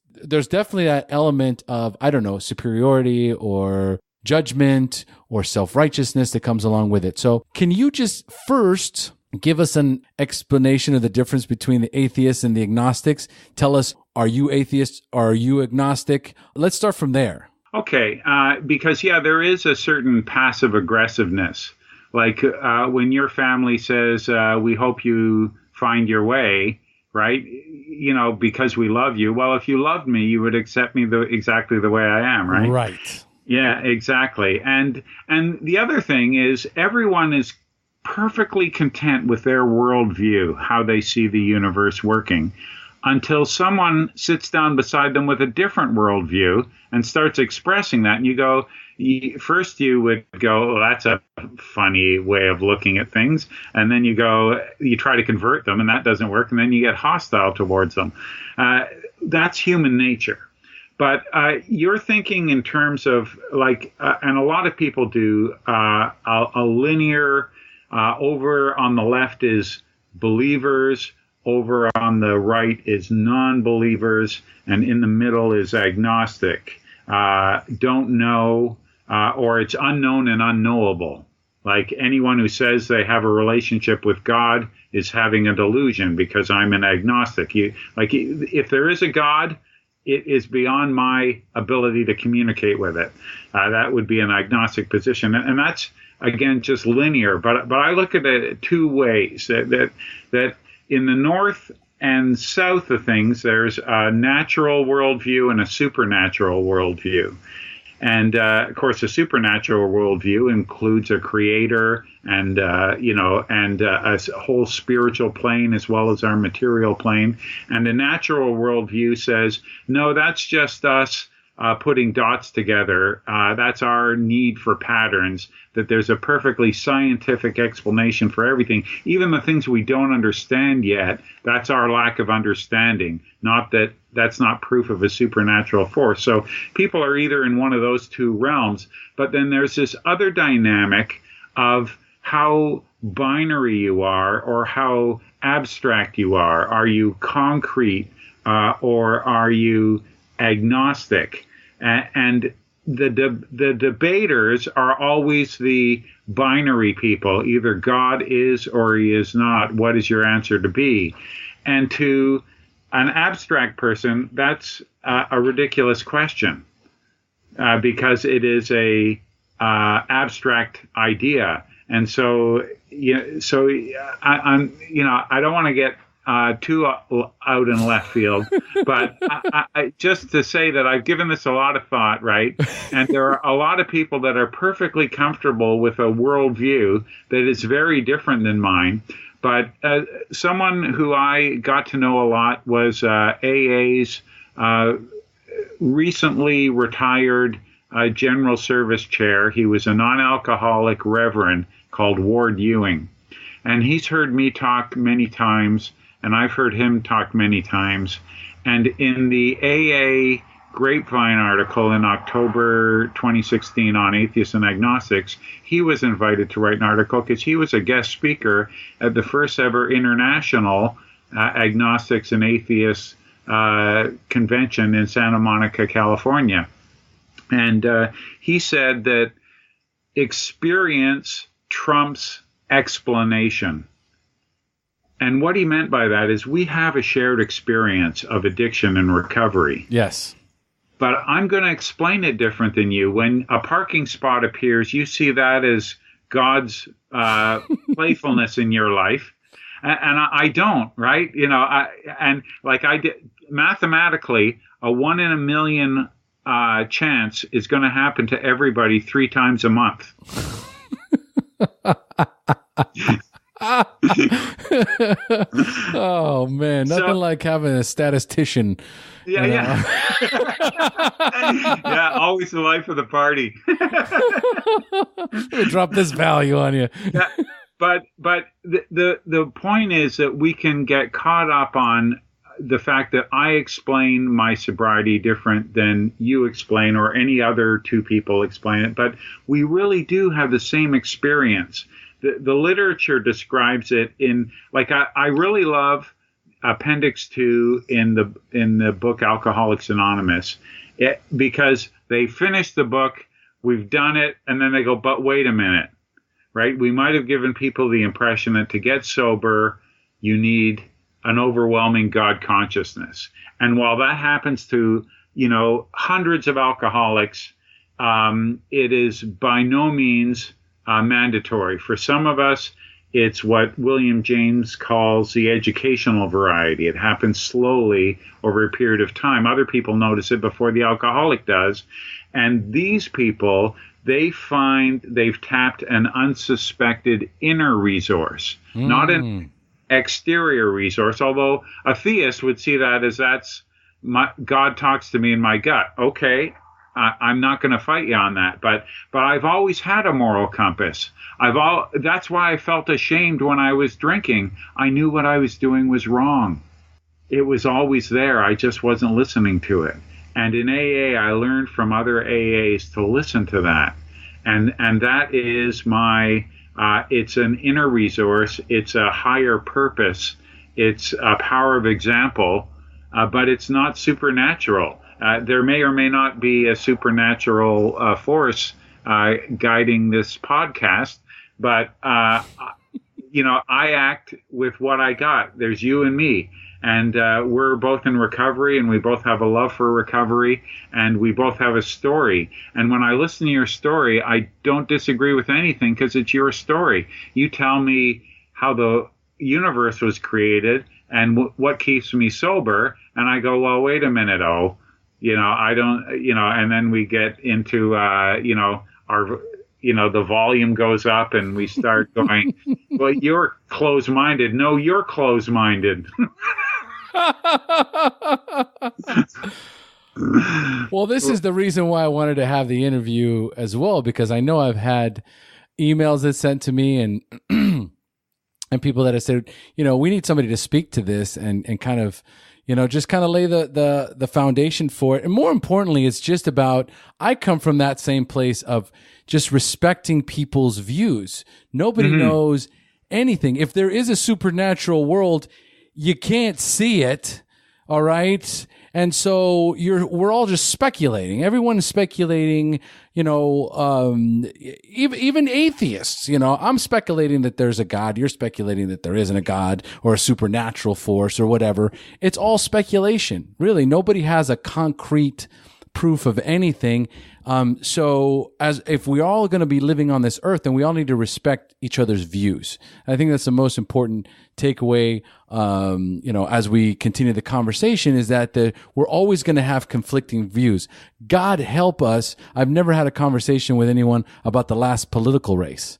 definitely that element of, I don't know, superiority or judgment or self-righteousness that comes along with it. So can you just first give us an explanation of the difference between the atheists and the agnostics? Tell us, are you atheist? Are you agnostic? Let's start from there. Okay, because, there is a certain passive aggressiveness. Like when your family says, we hope you find your way, right? Because we love you. Well, if you loved me, you would accept me exactly the way I am, right? Right. Yeah, exactly. And the other thing is everyone is perfectly content with their worldview, how they see the universe working, until someone sits down beside them with a different worldview and starts expressing that. And you go, first you would go, well, that's a funny way of looking at things. And then you try to convert them, and that doesn't work. And then you get hostile towards them. That's human nature. But you're thinking in terms of and a lot of people do, a linear, over on the left is believers, over on the right is non-believers, and in the middle is agnostic. Don't know, or it's unknown and unknowable. Like anyone who says they have a relationship with God is having a delusion, because I'm an agnostic. If there is a God, it is beyond my ability to communicate with it. That would be an agnostic position, and that's again just linear. But I look at it two ways. That in the north and south of things, there's a natural worldview and a supernatural worldview. And of course, a supernatural worldview includes a creator and a whole spiritual plane as well as our material plane. And the natural worldview says, no, that's just us putting dots together. That's our need for patterns, that there's a perfectly scientific explanation for everything. Even the things we don't understand yet, that's our lack of understanding, not that that's not proof of a supernatural force. So people are either in one of those two realms, but then there's this other dynamic of how binary you are or how abstract you are. Are you concrete or are you agnostic? And the debaters are always the binary people. Either God is or he is not. What is your answer to be? And to an abstract person, that's a ridiculous question because it is a abstract idea. And so, I don't want to get too out in left field, but I just to say that I've given this a lot of thought, right? And there are a lot of people that are perfectly comfortable with a worldview that is very different than mine. But someone who I got to know a lot was AA's recently retired general service chair. He was a non-alcoholic reverend called Ward Ewing. And he's heard me talk many times, and I've heard him talk many times. And in the AA Grapevine article in October 2016 on Atheists and Agnostics, he was invited to write an article because he was a guest speaker at the first ever international Agnostics and Atheists convention in Santa Monica, California. And he said that experience trumps explanation. And what he meant by that is we have a shared experience of addiction and recovery. Yes. But I'm going to explain it different than you. When a parking spot appears, you see that as God's playfulness in your life. And I don't, right? I did mathematically, a 1 in a million chance is going to happen to everybody 3 times a month. Oh man, nothing like having a statistician. Yeah. Yeah, always the life of the party. Let me drop this value on you. Yeah, but the point is that we can get caught up on the fact that I explain my sobriety different than you explain or any other two people explain it, but we really do have the same experience. The literature describes it in, I really love Appendix 2 in the book Alcoholics Anonymous, because they finish the book, we've done it, and then they go, but wait a minute, right? We might have given people the impression that to get sober, you need an overwhelming God consciousness. And while that happens to, hundreds of alcoholics, it is by no means mandatory. For some of us, It's what William James calls the educational variety. It happens slowly over a period of time. Other people notice it before the alcoholic does. And these people, they find they've tapped an unsuspected inner resource, not an exterior resource, although a theist would see that as God talks to me in my gut. Okay, I'm not going to fight you on that, but I've always had a moral compass. That's why I felt ashamed when I was drinking. I knew what I was doing was wrong. It was always there. I just wasn't listening to it. And in AA, I learned from other AAs to listen to that. And that is it's an inner resource. It's a higher purpose. It's a power of example, but it's not supernatural. There may or may not be a supernatural force guiding this podcast, but I act with what I got. There's you and me, and we're both in recovery, and we both have a love for recovery, and we both have a story. And when I listen to your story, I don't disagree with anything because it's your story. You tell me how the universe was created and what keeps me sober, and I go, well, wait a minute, I don't, and then we get into, the volume goes up and we start going, well, you're closed-minded. No, you're closed-minded. Well, this is the reason why I wanted to have the interview as well, because I know I've had emails that sent to me and and people that have said, we need somebody to speak to this and kind of, just kind of lay the foundation for it. And more importantly, it's just about, I come from that same place of just respecting people's views. Nobody knows anything. If there is a supernatural world, you can't see it. All right. And so we're all just speculating. Everyone is speculating, even atheists, I'm speculating that there's a God. You're speculating that there isn't a God or a supernatural force or whatever. It's all speculation. Really, nobody has a concrete proof of anything. So if we're all going to be living on this earth, then we all need to respect each other's views. I think that's the most important takeaway, as we continue the conversation, is that we're always going to have conflicting views. God help us. I've never had a conversation with anyone about the last political race.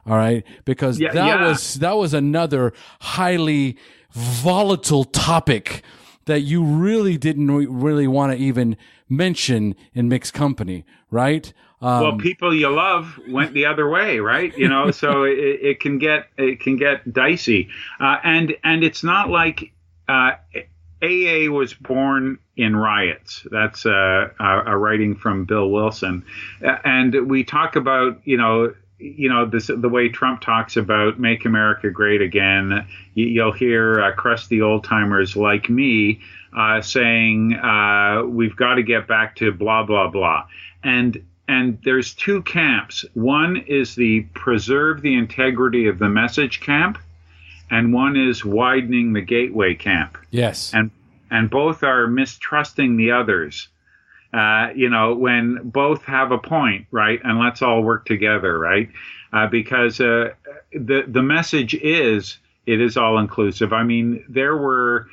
All right. Because that was another highly volatile topic that you really didn't really want to even mention in mixed company, right? Well, people you love went the other way, right? So it can get dicey, and it's not like AA was born in riots. That's a writing from Bill Wilson, and we talk about the way Trump talks about make America great again. You'll hear crusty old timers like me saying we've got to get back to blah blah blah, and there's two camps. One is the preserve the integrity of the message camp, and one is widening the gateway camp. Yes, and both are mistrusting the others. When both have a point, right? And let's all work together, right? Because the message is, it is all inclusive. I mean, there were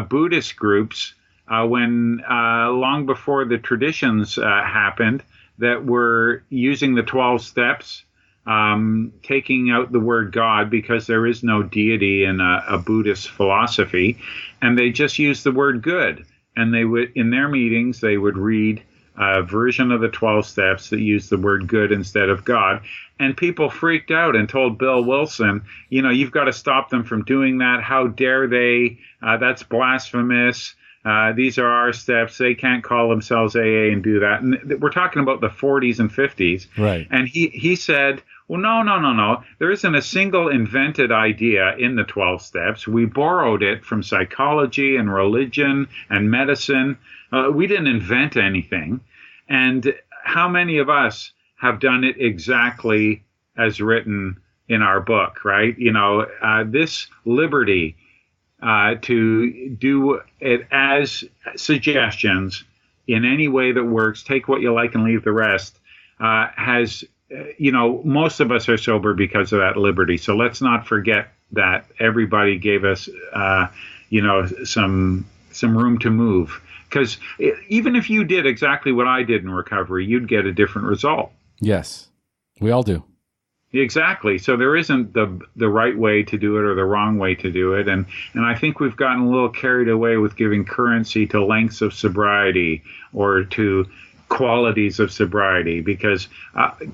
Buddhist groups when long before the traditions happened that were using the 12 steps, taking out the word God because there is no deity in a Buddhist philosophy, and they just used the word good. And they would, in their meetings, they would read a version of the 12 steps that used the word good instead of God. And people freaked out and told Bill Wilson, you've got to stop them from doing that. How dare they? That's blasphemous. These are our steps. They can't call themselves AA and do that. And we're talking about the 40s and 50s. Right. And he said, well, no. There isn't a single invented idea in the 12 steps. We borrowed it from psychology and religion and medicine. We didn't invent anything. And how many of us have done it exactly as written in our book, right? This liberty to do it as suggestions in any way that works, take what you like and leave the rest, has most of us are sober because of that liberty. So let's not forget that everybody gave us, some room to move. Because even if you did exactly what I did in recovery, you'd get a different result. Yes, we all do. Exactly. So there isn't the right way to do it or the wrong way to do it. And I think we've gotten a little carried away with giving currency to lengths of sobriety or to qualities of sobriety, because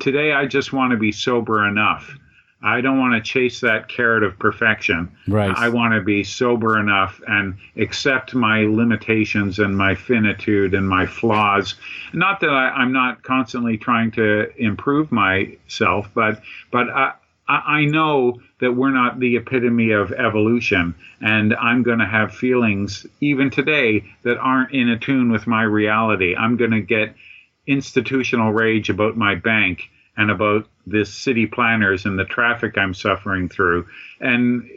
today I just want to be sober enough. I don't want to chase that carrot of perfection. Right. I want to be sober enough and accept my limitations and my finitude and my flaws. Not that I'm not constantly trying to improve myself, but I know that we're not the epitome of evolution, and I'm going to have feelings even today that aren't in attune with my reality. I'm going to get institutional rage about my bank and about this city planners and the traffic I'm suffering through. And,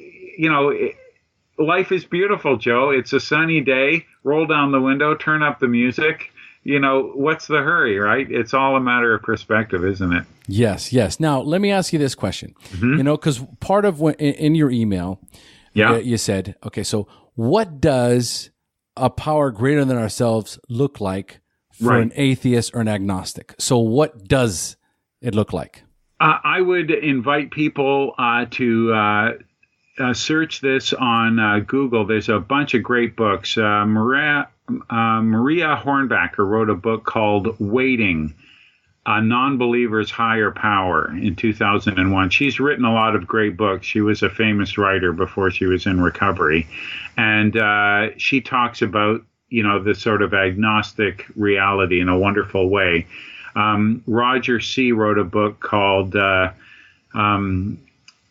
life is beautiful, Joe. It's a sunny day. Roll down the window, turn up the music. What's the hurry, right? It's all a matter of perspective, isn't it? Yes, yes. Now, let me ask you this question. Mm-hmm. Because part of what in your email, you said, okay, so what does a power greater than ourselves look like for an atheist or an agnostic? So what does it look like? I would invite people to search this on Google. There's a bunch of great books. Maria Hornbacher wrote a book called Waiting, A Non-Believer's Higher Power in 2001. She's written a lot of great books. She was a famous writer before she was in recovery. And she talks about, the sort of agnostic reality in a wonderful way. Roger C. wrote a book called The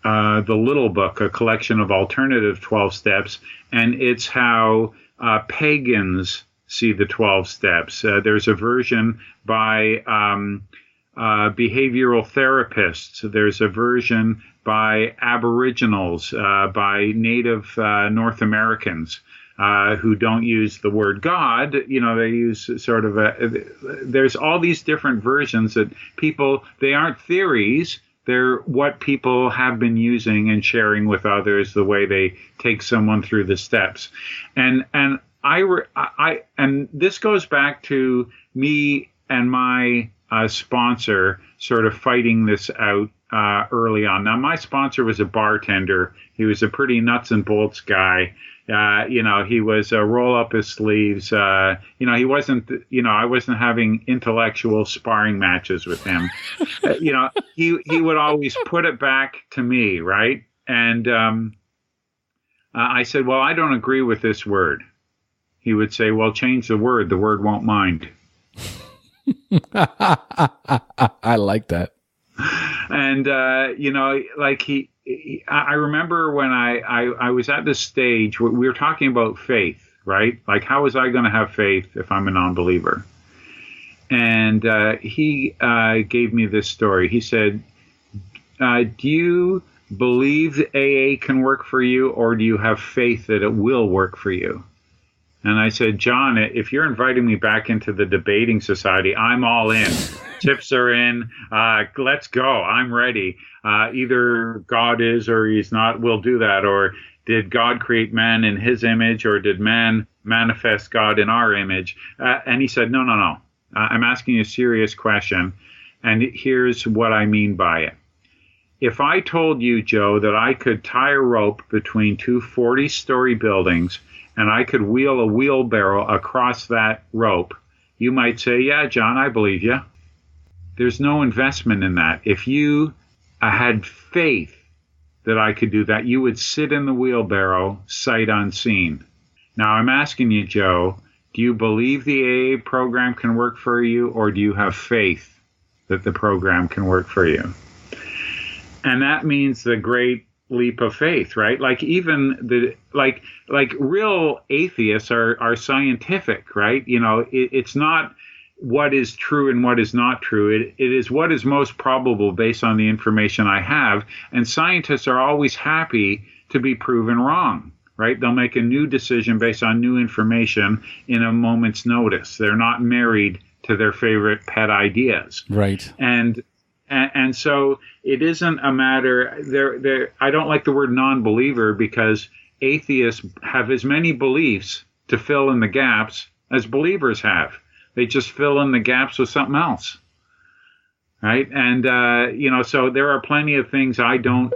Little Book, a collection of alternative 12 steps, and it's how pagans see the 12 steps. There's a version by behavioral therapists. There's a version by Aboriginals, by Native North Americans. Who don't use the word God, they use sort of there's all these different versions that they aren't theories, they're what people have been using and sharing with others, the way they take someone through the steps. And this goes back to me and my sponsor sort of fighting this out early on. Now, my sponsor was a bartender. He was a pretty nuts and bolts guy. He was roll up his sleeves. He wasn't, I wasn't having intellectual sparring matches with him. He would always put it back to me, right? And I said, well, I don't agree with this word. He would say, well, change the word won't mind. I like that. And, I remember when I was at this stage where we were talking about faith, right? Like, how was I going to have faith if I'm a non-believer? And he gave me this story. He said, do you believe AA can work for you, or do you have faith that it will work for you? And I said, John, if you're inviting me back into the debating society, I'm all in. Chips are in. Let's go. I'm ready. Either God is or he's not. We'll do that. Or did God create man in his image, or did man manifest God in our image? And he said, no. I'm asking you a serious question. And here's what I mean by it. If I told you, Joe, that I could tie a rope between two 40-story buildings and I could wheel a wheelbarrow across that rope, you might say, yeah, John, I believe you. There's no investment in that. If you had faith that I could do that, you would sit in the wheelbarrow sight unseen. Now, I'm asking you, Joe, do you believe the AA program can work for you, or do you have faith that the program can work for you? And that means the great leap of faith, right? Like, even the like real atheists are scientific, right? It's not what is true and what is not true. It is what is most probable based on the information I have. And scientists are always happy to be proven wrong, right? They'll make a new decision based on new information in a moment's notice. They're not married to their favorite pet ideas. Right. And And so it isn't a matter there. I don't like the word non-believer, because atheists have as many beliefs to fill in the gaps as believers have. They just fill in the gaps with something else, right? And so there are plenty of things I don't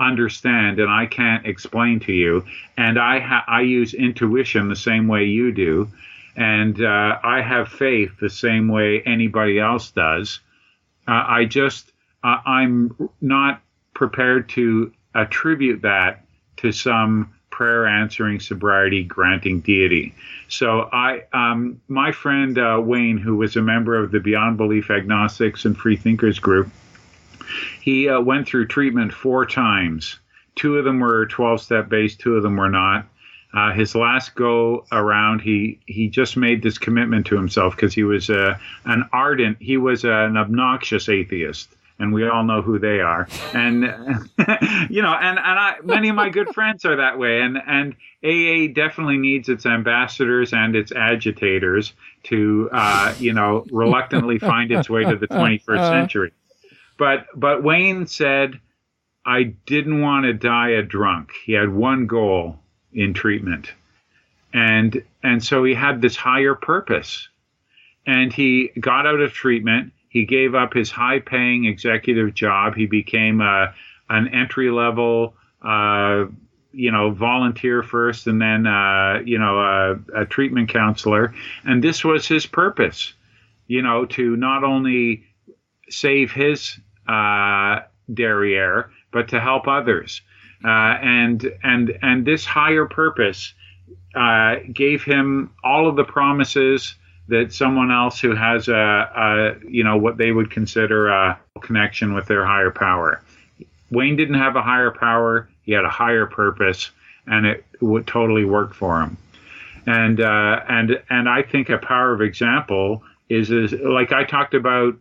understand and I can't explain to you, and I use intuition the same way you do, and I have faith the same way anybody else does. I'm not prepared to attribute that to some prayer answering, sobriety granting deity. So my friend Wayne, who was a member of the Beyond Belief Agnostics and Free Thinkers group, he went through treatment 4 times. 2 of them were 12-step based, 2 of them were not. His last go around, he just made this commitment to himself, because he was an obnoxious atheist, and we all know who they are. And many of my good friends are that way. And AA definitely needs its ambassadors and its agitators to reluctantly find its way to the 21st century. But Wayne said, I didn't want to die a drunk. He had one goal in treatment. And so he had this higher purpose. And he got out of treatment. He gave up his high-paying executive job. He became an entry-level, volunteer first, and then, a treatment counselor. And this was his purpose, to not only save his derriere, but to help others. And this higher purpose gave him all of the promises that someone else who has what they would consider a connection with their higher power. Wayne didn't have a higher power; he had a higher purpose, and it would totally work for him. And I think a power of example is like I talked about,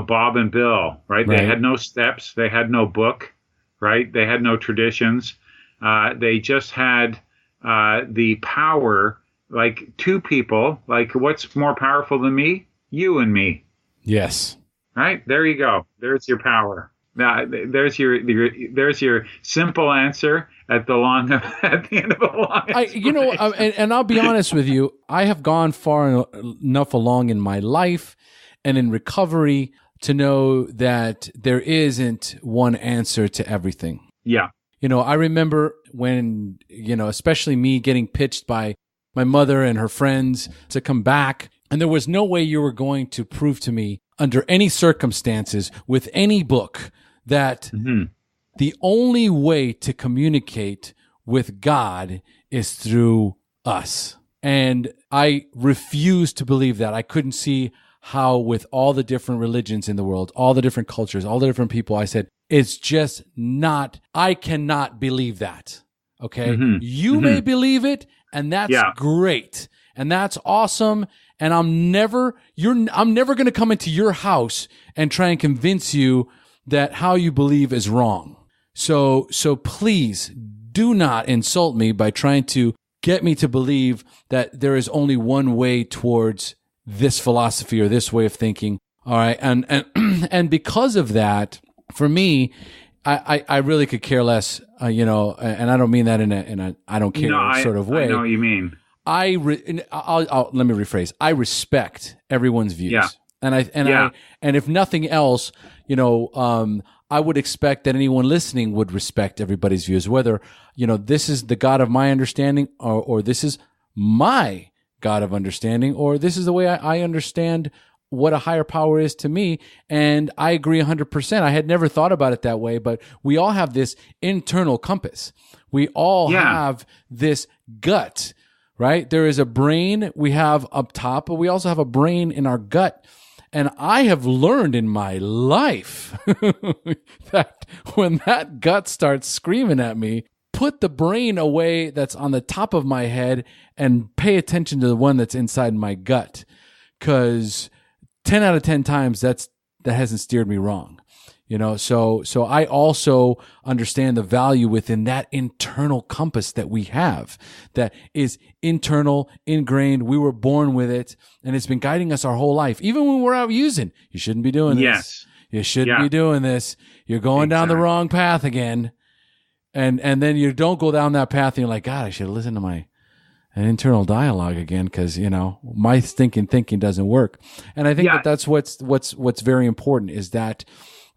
Bob and Bill, right? They had no steps, they had no book, right? They had no traditions. They just had the power. Like 2 people, like what's more powerful than me? You and me. Yes. Right? There you go. There's your power. There's your simple answer at the end of a long explanation. And I'll be honest with you, I have gone far enough along in my life and in recovery to know that there isn't one answer to everything. Yeah. I remember when, especially me getting pitched by my mother and her friends to come back. And there was no way you were going to prove to me under any circumstances with any book that the only way to communicate with God is through us. And I refused to believe that. I couldn't see how, with all the different religions in the world, all the different cultures, all the different people, I said, it's just not, I cannot believe that. Okay. You may believe it, and that's great. And that's awesome. And I'm never going to come into your house and try and convince you that how you believe is wrong. So please do not insult me by trying to get me to believe that there is only one way towards this philosophy or this way of thinking. All right. And because of that, for me, I really could care less, and I don't mean that in a I don't care sort of way. I know what you mean. Let me rephrase. I respect everyone's views. Yeah. And if nothing else, I would expect that anyone listening would respect everybody's views, whether, this is the God of my understanding or this is my God of understanding, or this is the way I understand what a higher power is to me. And I agree 100%. I had never thought about it that way, but we all have this internal compass. We all have this gut, right? There is a brain we have up top, but we also have a brain in our gut. And I have learned in my life that when that gut starts screaming at me, put the brain away that's on the top of my head and pay attention to the one that's inside my gut. 'Cause 10 out of 10 times that hasn't steered me wrong. So I also understand the value within that internal compass that we have, that is internal, ingrained. We were born with it, and it's been guiding us our whole life. Even when we're out using, you shouldn't be doing this. Yes. You shouldn't be doing this. You're going down the wrong path again. And then you don't go down that path and you're like, God, I should listen to my internal dialogue again, because my thinking doesn't work. And I think that's what's very important, is that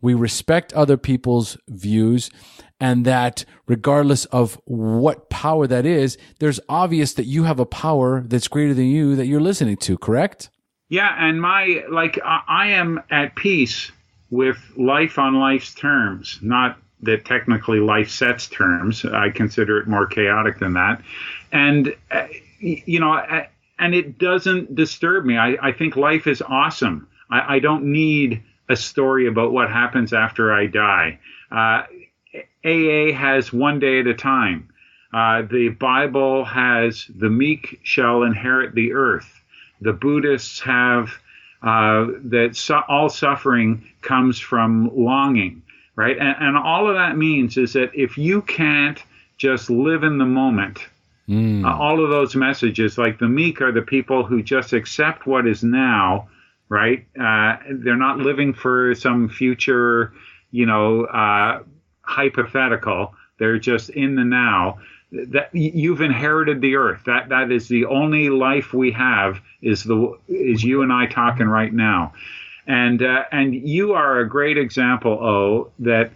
we respect other people's views, and that regardless of what power that is, there's obvious that you have a power that's greater than you that you're listening to, correct? Yeah, and I am at peace with life on life's terms, not that technically life sets terms. I consider it more chaotic than that. And, and it doesn't disturb me. I think life is awesome. I don't need a story about what happens after I die. AA has one day at a time. The Bible has the meek shall inherit the earth. The Buddhists have that all suffering comes from longing, right? And all of that means is that if you can't just live in the moment, all of those messages, like the meek are the people who just accept what is now, right? They're not living for some future, hypothetical. They're just in the now. That you've inherited the earth. That is the only life we have, is you and I talking right now. And you are a great example, that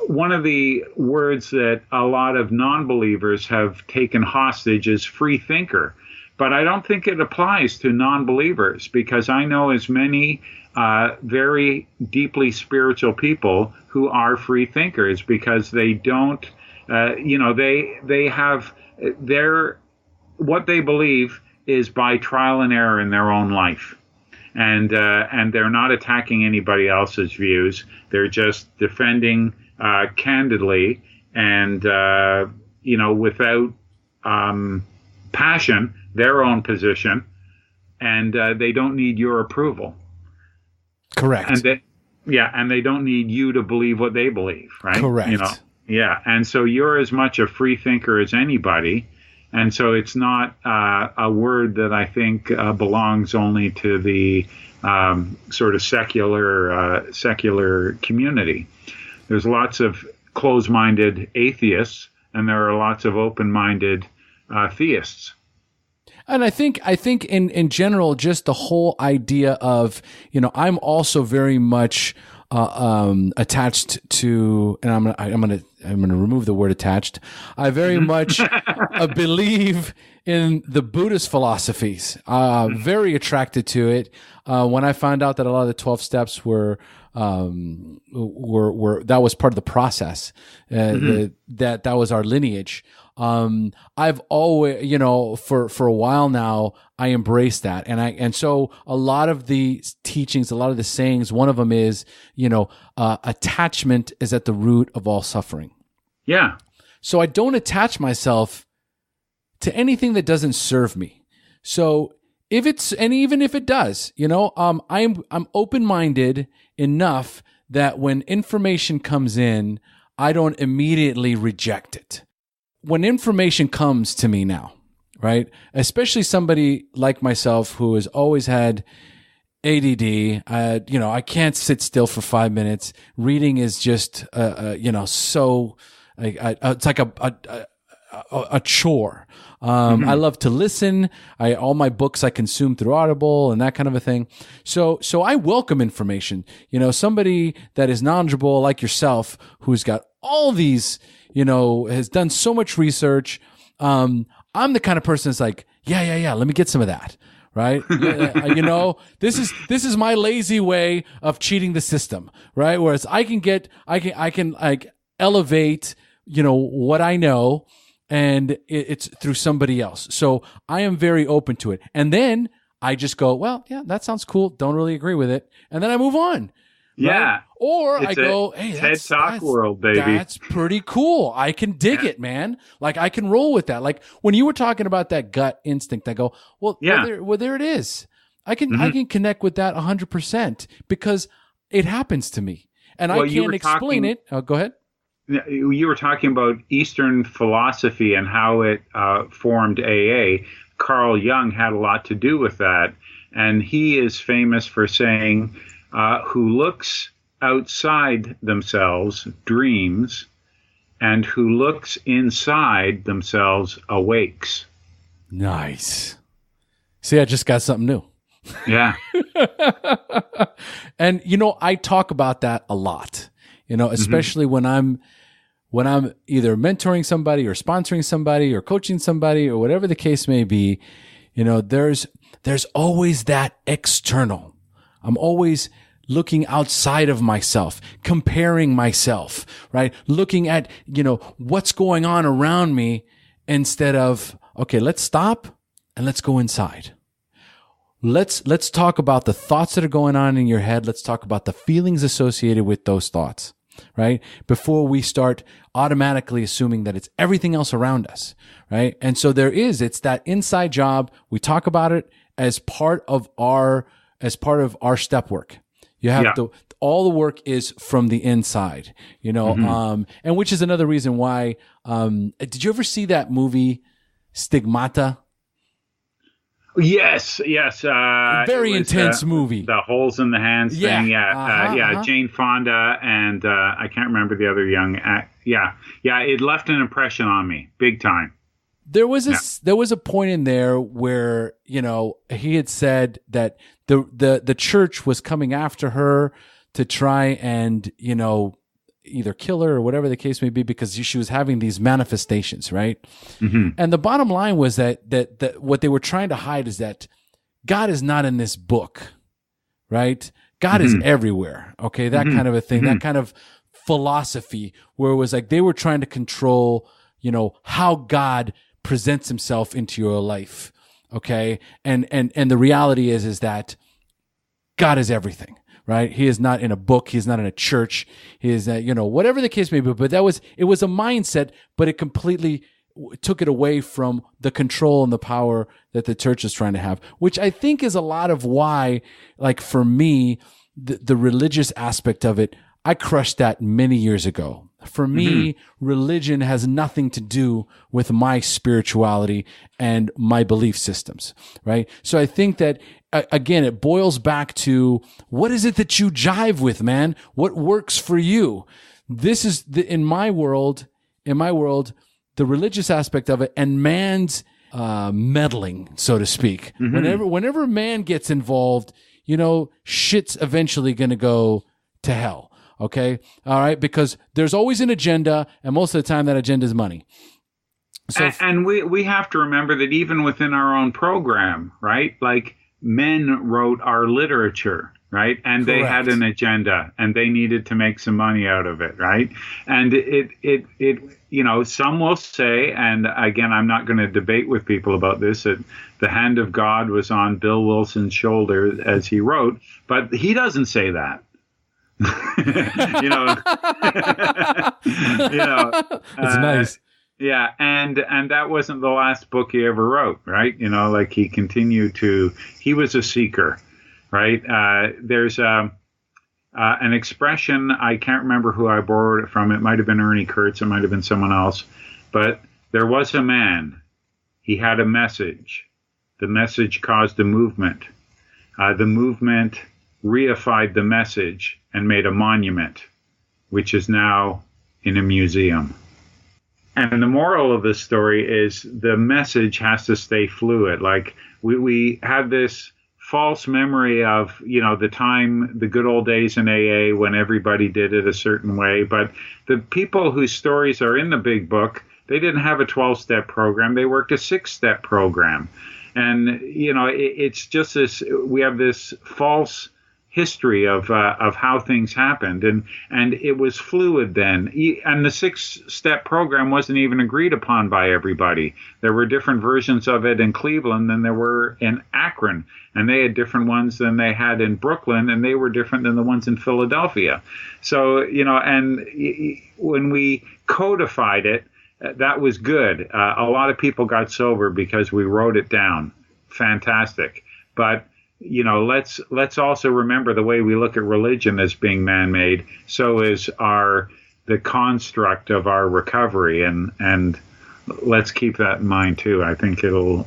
one of the words that a lot of non-believers have taken hostage is free thinker. But I don't think it applies to non-believers, because I know as many very deeply spiritual people who are free thinkers, because they don't, they have what they believe is by trial and error in their own life. And they're not attacking anybody else's views. They're just defending candidly and, without passion, their own position, and they don't need your approval. Correct. And they don't need you to believe what they believe, right? Correct. And so you're as much a free thinker as anybody, and so it's not a word that I think belongs only to the sort of secular community. There's lots of closed-minded atheists, and there are lots of open-minded theists. And I think in general, just the whole idea of, I'm also very much attached to, and I'm gonna remove the word attached. I very much believe in the Buddhist philosophies. Very attracted to it. When I found out that a lot of the 12 steps were that was part of the process, that was our lineage. I've always, for a while now, I embrace that. And so a lot of the teachings, a lot of the sayings, one of them is, attachment is at the root of all suffering. Yeah. So I don't attach myself to anything that doesn't serve me. So even if it does, I'm open-minded enough that when information comes in, I don't immediately reject it. When information comes to me now, right? Especially somebody like myself who has always had ADD, I can't sit still for 5 minutes. Reading is just, so it's like a chore. I love to listen. All my books I consume through Audible and that kind of a thing. So I welcome information. Somebody that is knowledgeable like yourself, who's got all these, has done so much research. I'm the kind of person that's like, yeah, let me get some of that. Right. This is my lazy way of cheating the system. Right. Whereas I can like elevate, what I know, and it's through somebody else. So I am very open to it. And then I just go, well, yeah, that sounds cool. Don't really agree with it. And then I move on. Yeah. Right? Or I go, hey, that's TED Talk world, baby. That's pretty cool. I can dig it, man. Like I can roll with that. Like when you were talking about that gut instinct, I go, well, there it is. I can connect with that 100% because it happens to me. And I can't explain it. Oh, go ahead. You were talking about Eastern philosophy and how it formed AA. Carl Jung had a lot to do with that. And he is famous for saying, who looks outside themselves dreams, and who looks inside themselves awakes. Nice. See, I just got something new. Yeah. And, I talk about that a lot, especially when I'm either mentoring somebody or sponsoring somebody or coaching somebody or whatever the case may be. There's always that external. I'm always looking outside of myself, comparing myself, right? Looking at, what's going on around me instead of, okay, let's stop and let's go inside. Let's talk about the thoughts that are going on in your head. Let's talk about the feelings associated with those thoughts, right? Before we start automatically assuming that it's everything else around us, right? And so it's that inside job. We talk about it as part of our step work. You have all the work is from the inside, and which is another reason why, did you ever see that movie Stigmata? Yes. Very intense movie. The holes in the hands thing. Yeah. Jane Fonda and I can't remember the other young. It left an impression on me, big time. There was a point in there where he had said that the church was coming after her to try and either kill her or whatever the case may be, because she was having these manifestations, right? Mm-hmm. And the bottom line was that what they were trying to hide is that God is not in this book, right? God is everywhere. Okay, that kind of a thing, that kind of philosophy, where it was like they were trying to control, how God presents himself into your life. Okay. And the reality is that God is everything, right? He is not in a book. He is not in a church. He is, whatever the case may be, but it was a mindset, but it completely took it away from the control and the power that the church is trying to have, which I think is a lot of why, like for me, the religious aspect of it, I crushed that many years ago. For me, religion has nothing to do with my spirituality and my belief systems, right? So I think that, again, it boils back to what is it that you jive with, man? What works for you? This is, in my world, the religious aspect of it and man's meddling, so to speak. Whenever man gets involved, shit's eventually going to go to hell. Okay. All right. Because there's always an agenda, and most of the time that agenda is money. So, and we have to remember that even within our own program, right? Like men wrote our literature, right? And they had an agenda, and they needed to make some money out of it, right? And it some will say, and again, I'm not going to debate with people about this, that the hand of God was on Bill Wilson's shoulder as he wrote, but he doesn't say that. It's nice. Yeah, and that wasn't the last book he ever wrote, right? Like he continued to. He was a seeker, right? There's an expression, I can't remember who I borrowed it from. It might have been Ernie Kurtz, it might have been someone else, but there was a man. He had a message. The message caused a movement. The movement reified the message and made a monument, which is now in a museum. And the moral of this story is the message has to stay fluid. Like we have this false memory of, the good old days in AA when everybody did it a certain way. But the people whose stories are in the big book, they didn't have a 12-step program. They worked a 6-step program. And, it's just this, we have this false history of how things happened, and it was fluid then. And the 6-step program wasn't even agreed upon by everybody. There were different versions of it in Cleveland than there were in Akron, and they had different ones than they had in Brooklyn, and they were different than the ones in Philadelphia. So, and when we codified it, that was good. A lot of people got sober because we wrote it down. Fantastic. But let's also remember the way we look at religion as being man-made. So is the construct of our recovery, and let's keep that in mind too. I think it'll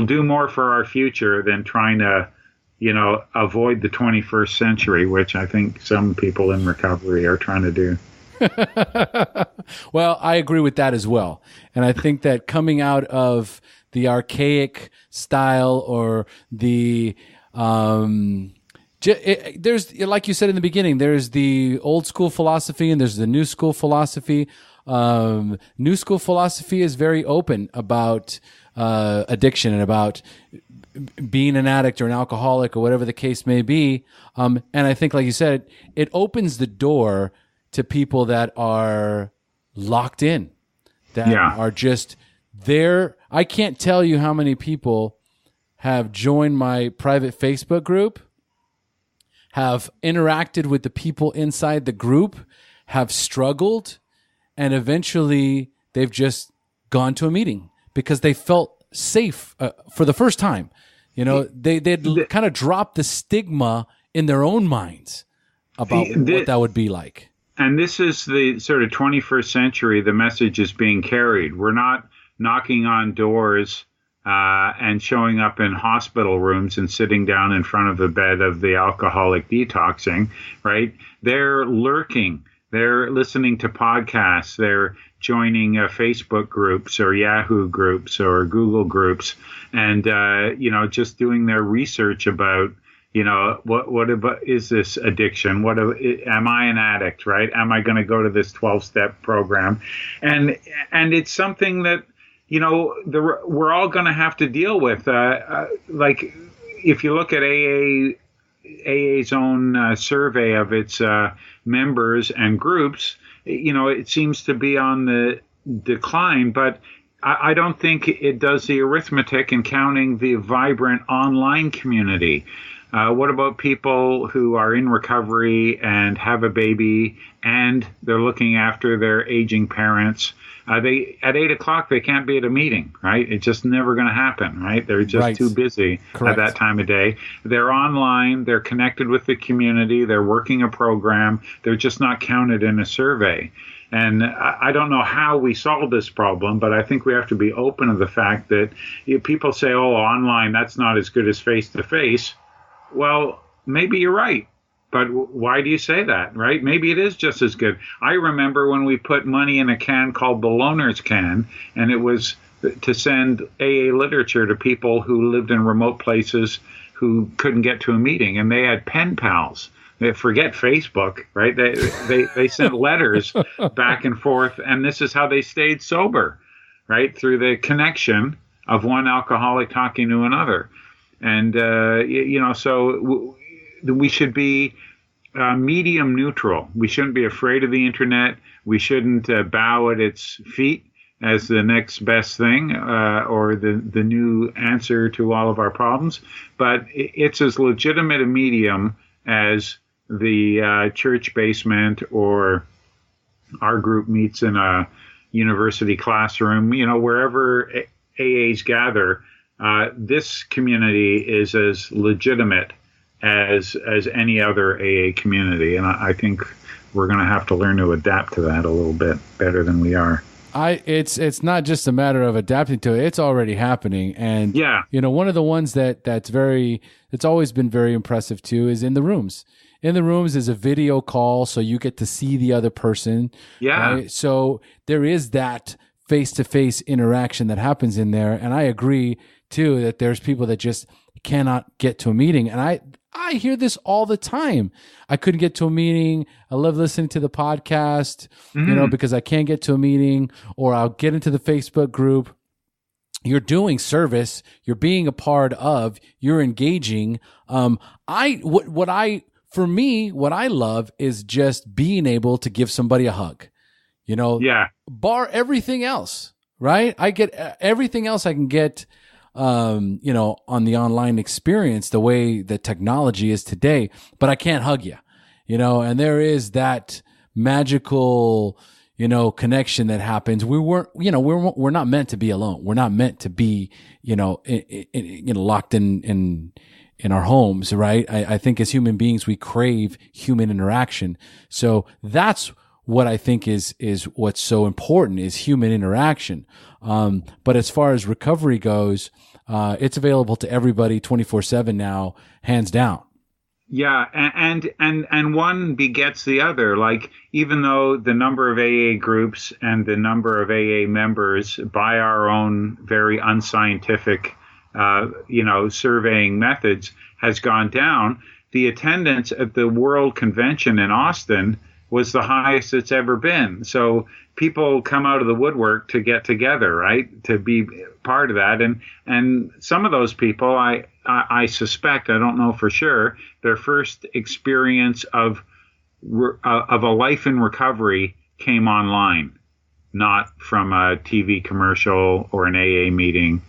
do more for our future than trying to avoid the 21st century, which I think some people in recovery are trying to do. Well, I agree with that as well. And I think that coming out of the archaic style or the, there's, like you said in the beginning, there's the old school philosophy and there's the new school philosophy. New school philosophy is very open about addiction and about being an addict or an alcoholic or whatever the case may be. And I think, like you said, it opens the door to people that are locked in, that are just there. I can't tell you how many people have joined my private Facebook group, have interacted with the people inside the group, have struggled, and eventually they've just gone to a meeting because they felt safe for the first time. They'd kind of dropped the stigma in their own minds about what that would be like. And this is the sort of 21st century. The message is being carried. We're not knocking on doors and showing up in hospital rooms and sitting down in front of the bed of the alcoholic detoxing, right? They're lurking. They're listening to podcasts. They're joining Facebook groups or Yahoo groups or Google groups and, just doing their research about, what about, is this addiction? Am I an addict, right? Am I going to go to this 12-step program? And it's something that, we're all going to have to deal with. Like if you look at AA's own survey of its members and groups, it seems to be on the decline, but I don't think it does the arithmetic in counting the vibrant online community. What about people who are in recovery and have a baby and they're looking after their aging parents? At 8:00, they can't be at a meeting, right? It's just never going to happen, right? They're just too busy at that time of day. They're online. They're connected with the community. They're working a program. They're just not counted in a survey. And I don't know how we solve this problem, but I think we have to be open to the fact that people say, oh, online, that's not as good as face-to-face. Well, maybe you're right. But why do you say that, right? Maybe it is just as good. I remember when we put money in a can called the Loaner's Can, and it was to send AA literature to people who lived in remote places who couldn't get to a meeting, and they had pen pals. They forget Facebook, right? They sent letters back and forth, and this is how they stayed sober, right? Through the connection of one alcoholic talking to another. And, so we should be medium neutral. We shouldn't be afraid of the internet. We shouldn't bow at its feet as the next best thing or the new answer to all of our problems. But it's as legitimate a medium as the church basement or our group meets in a university classroom. Wherever AAs gather, this community is as legitimate as any other AA community, and I think we're going to have to learn to adapt to that a little bit better than we are. It's not just a matter of adapting to it; it's already happening. And one of the ones that's always been very impressive too is in the rooms. In the rooms is a video call, so you get to see the other person. Yeah. Right? So there is that face-to-face interaction that happens in there, and I agree too that there's people that just cannot get to a meeting, and I hear this all the time. I couldn't get to a meeting. I love listening to the podcast, because I can't get to a meeting, or I'll get into the Facebook group. You're doing service. You're being a part of. You're engaging. What I love is just being able to give somebody a hug. Bar everything else, right? I get everything else I can get. On the online experience, the way the technology is today, but I can't hug you, and there is that magical, connection that happens. We're not meant to be alone. We're not meant to be, locked in our homes, right? I think as human beings, we crave human interaction. So that's what I think is what's so important is human interaction. But as far as recovery goes, it's available to everybody 24/7 now, hands down. Yeah, and one begets the other. Like, even though the number of AA groups and the number of AA members, by our own very unscientific, surveying methods, has gone down, the attendance at the World Convention in Austin was the highest it's ever been. So people come out of the woodwork to get together, right, to be part of that. And some of those people, I suspect, I don't know for sure, their first experience of a life in recovery came online, not from a TV commercial or an AA meeting,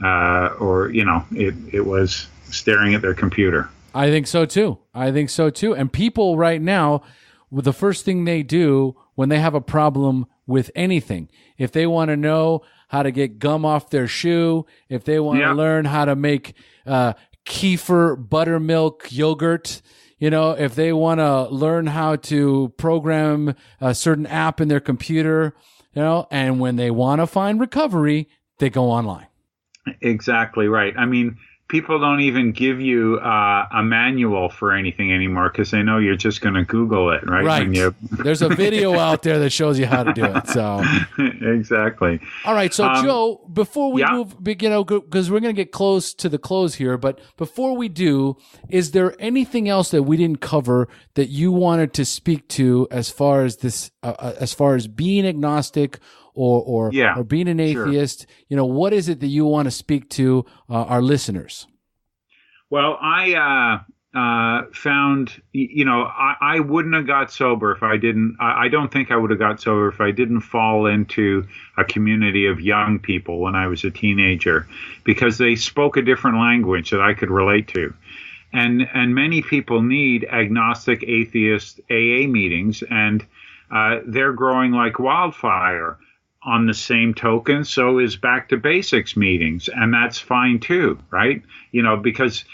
it was staring at their computer. I think so too. And people right now, the first thing they do when they have a problem with anything, if they want to know how to get gum off their shoe, if they want to learn how to make kefir buttermilk yogurt, if they want to learn how to program a certain app in their computer, and when they want to find recovery, they go online. Exactly right. I mean, people don't even give you a manual for anything anymore because they know you're just going to Google it, right? Right. There's a video out there that shows you how to do it. So exactly. All right. So Joe, before we move, because we're going to get close to the close here, but before we do, is there anything else that we didn't cover that you wanted to speak to as far as this, as far as being agnostic or being an atheist? Sure. What is it that you want to speak to our listeners? Well, I found, I wouldn't have got sober if I didn't. I don't think I would have got sober if I didn't fall into a community of young people when I was a teenager, because they spoke a different language that I could relate to. And many people need agnostic, atheist AA meetings, and they're growing like wildfire. On the same token, so is Back to Basics meetings, and that's fine too, right? Because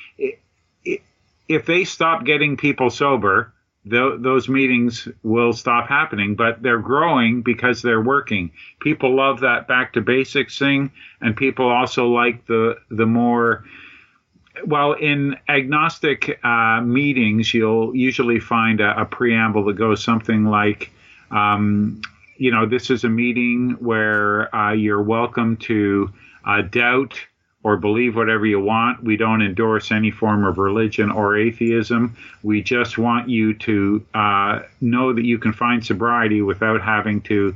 if they stop getting people sober, those meetings will stop happening, but they're growing because they're working. People love that Back to Basics thing, and people also like the more, well, in agnostic meetings, you'll usually find a preamble that goes something like, this is a meeting where you're welcome to doubt or believe whatever you want. We don't endorse any form of religion or atheism. We just want you to know that you can find sobriety without having to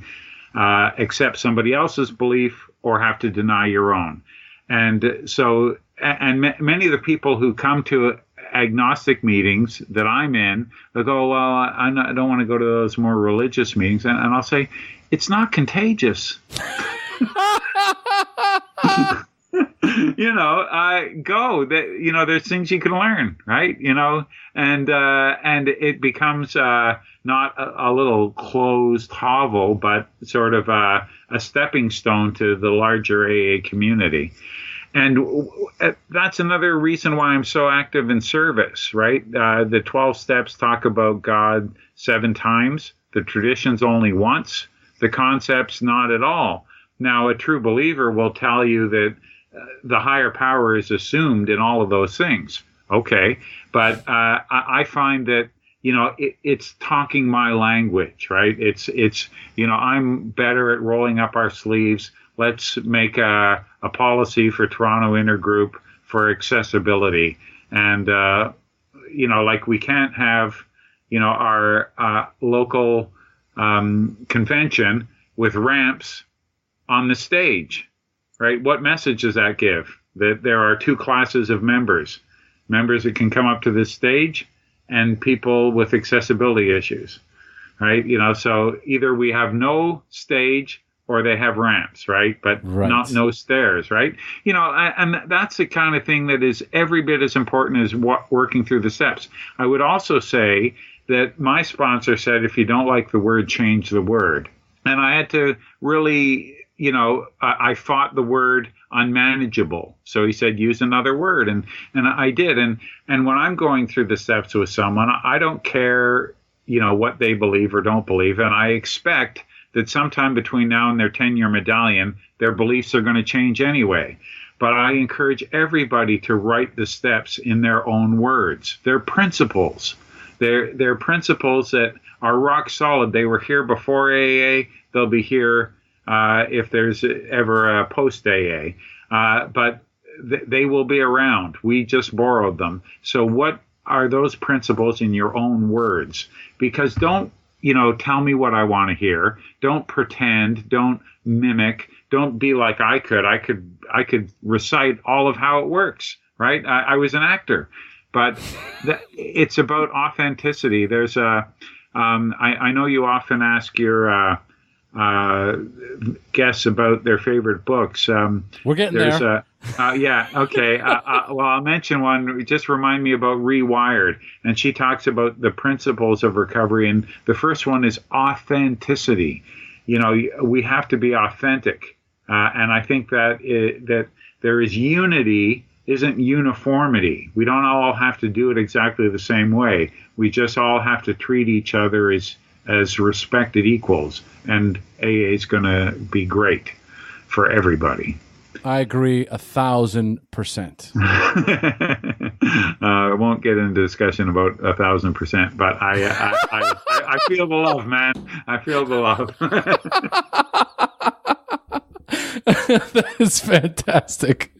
accept somebody else's belief or have to deny your own. And so, many of the people who come to agnostic meetings that I'm in, they'll go, well, I don't want to go to those more religious meetings. And I'll say, it's not contagious. Go. There's things you can learn, right? And it becomes not a little closed hovel, but sort of a stepping stone to the larger AA community. And that's another reason why I'm so active in service, right? The 12 steps talk about God 7 times, the traditions only once, the concepts not at all. Now, a true believer will tell you that the higher power is assumed in all of those things. Okay, but I find that, it's talking my language, right? It's I'm better at rolling up our sleeves. Let's make a policy for Toronto Intergroup for accessibility. And, like we can't have, our local convention with ramps on the stage, right? What message does that give? That there are 2 classes of members that can come up to this stage and people with accessibility issues, right? So either we have no stage or they have ramps, right? But not no stairs, right? And that's the kind of thing that is every bit as important as working through the steps. I would also say that my sponsor said, if you don't like the word, change the word. And I had to really, I fought the word unmanageable. So he said, use another word. And I did. And when I'm going through the steps with someone, I don't care, what they believe or don't believe. And I expect that sometime between now and their 10-year medallion, their beliefs are going to change anyway. But I encourage everybody to write the steps in their own words. They're principles. They're principles that are rock solid. They were here before AA. They'll be here if there's ever a post-AA. But they will be around. We just borrowed them. So what are those principles in your own words? Because don't, tell me what I want to hear. Don't pretend. Don't mimic. Don't be like I could. I could recite all of how it works, right? I was an actor. But it's about authenticity. There's I know you often ask your guests about their favorite books. We're getting there. Yeah, okay. Well, I'll mention one. Just remind me about Rewired. And she talks about the principles of recovery. And the first one is authenticity. We have to be authentic. And I think that there is unity isn't uniformity. We don't all have to do it exactly the same way. We just all have to treat each other as respected equals. And AA is going to be great for everybody. I agree 1,000%. I won't get into discussion about 1,000%, but I feel the love, man. I feel the love. That is fantastic.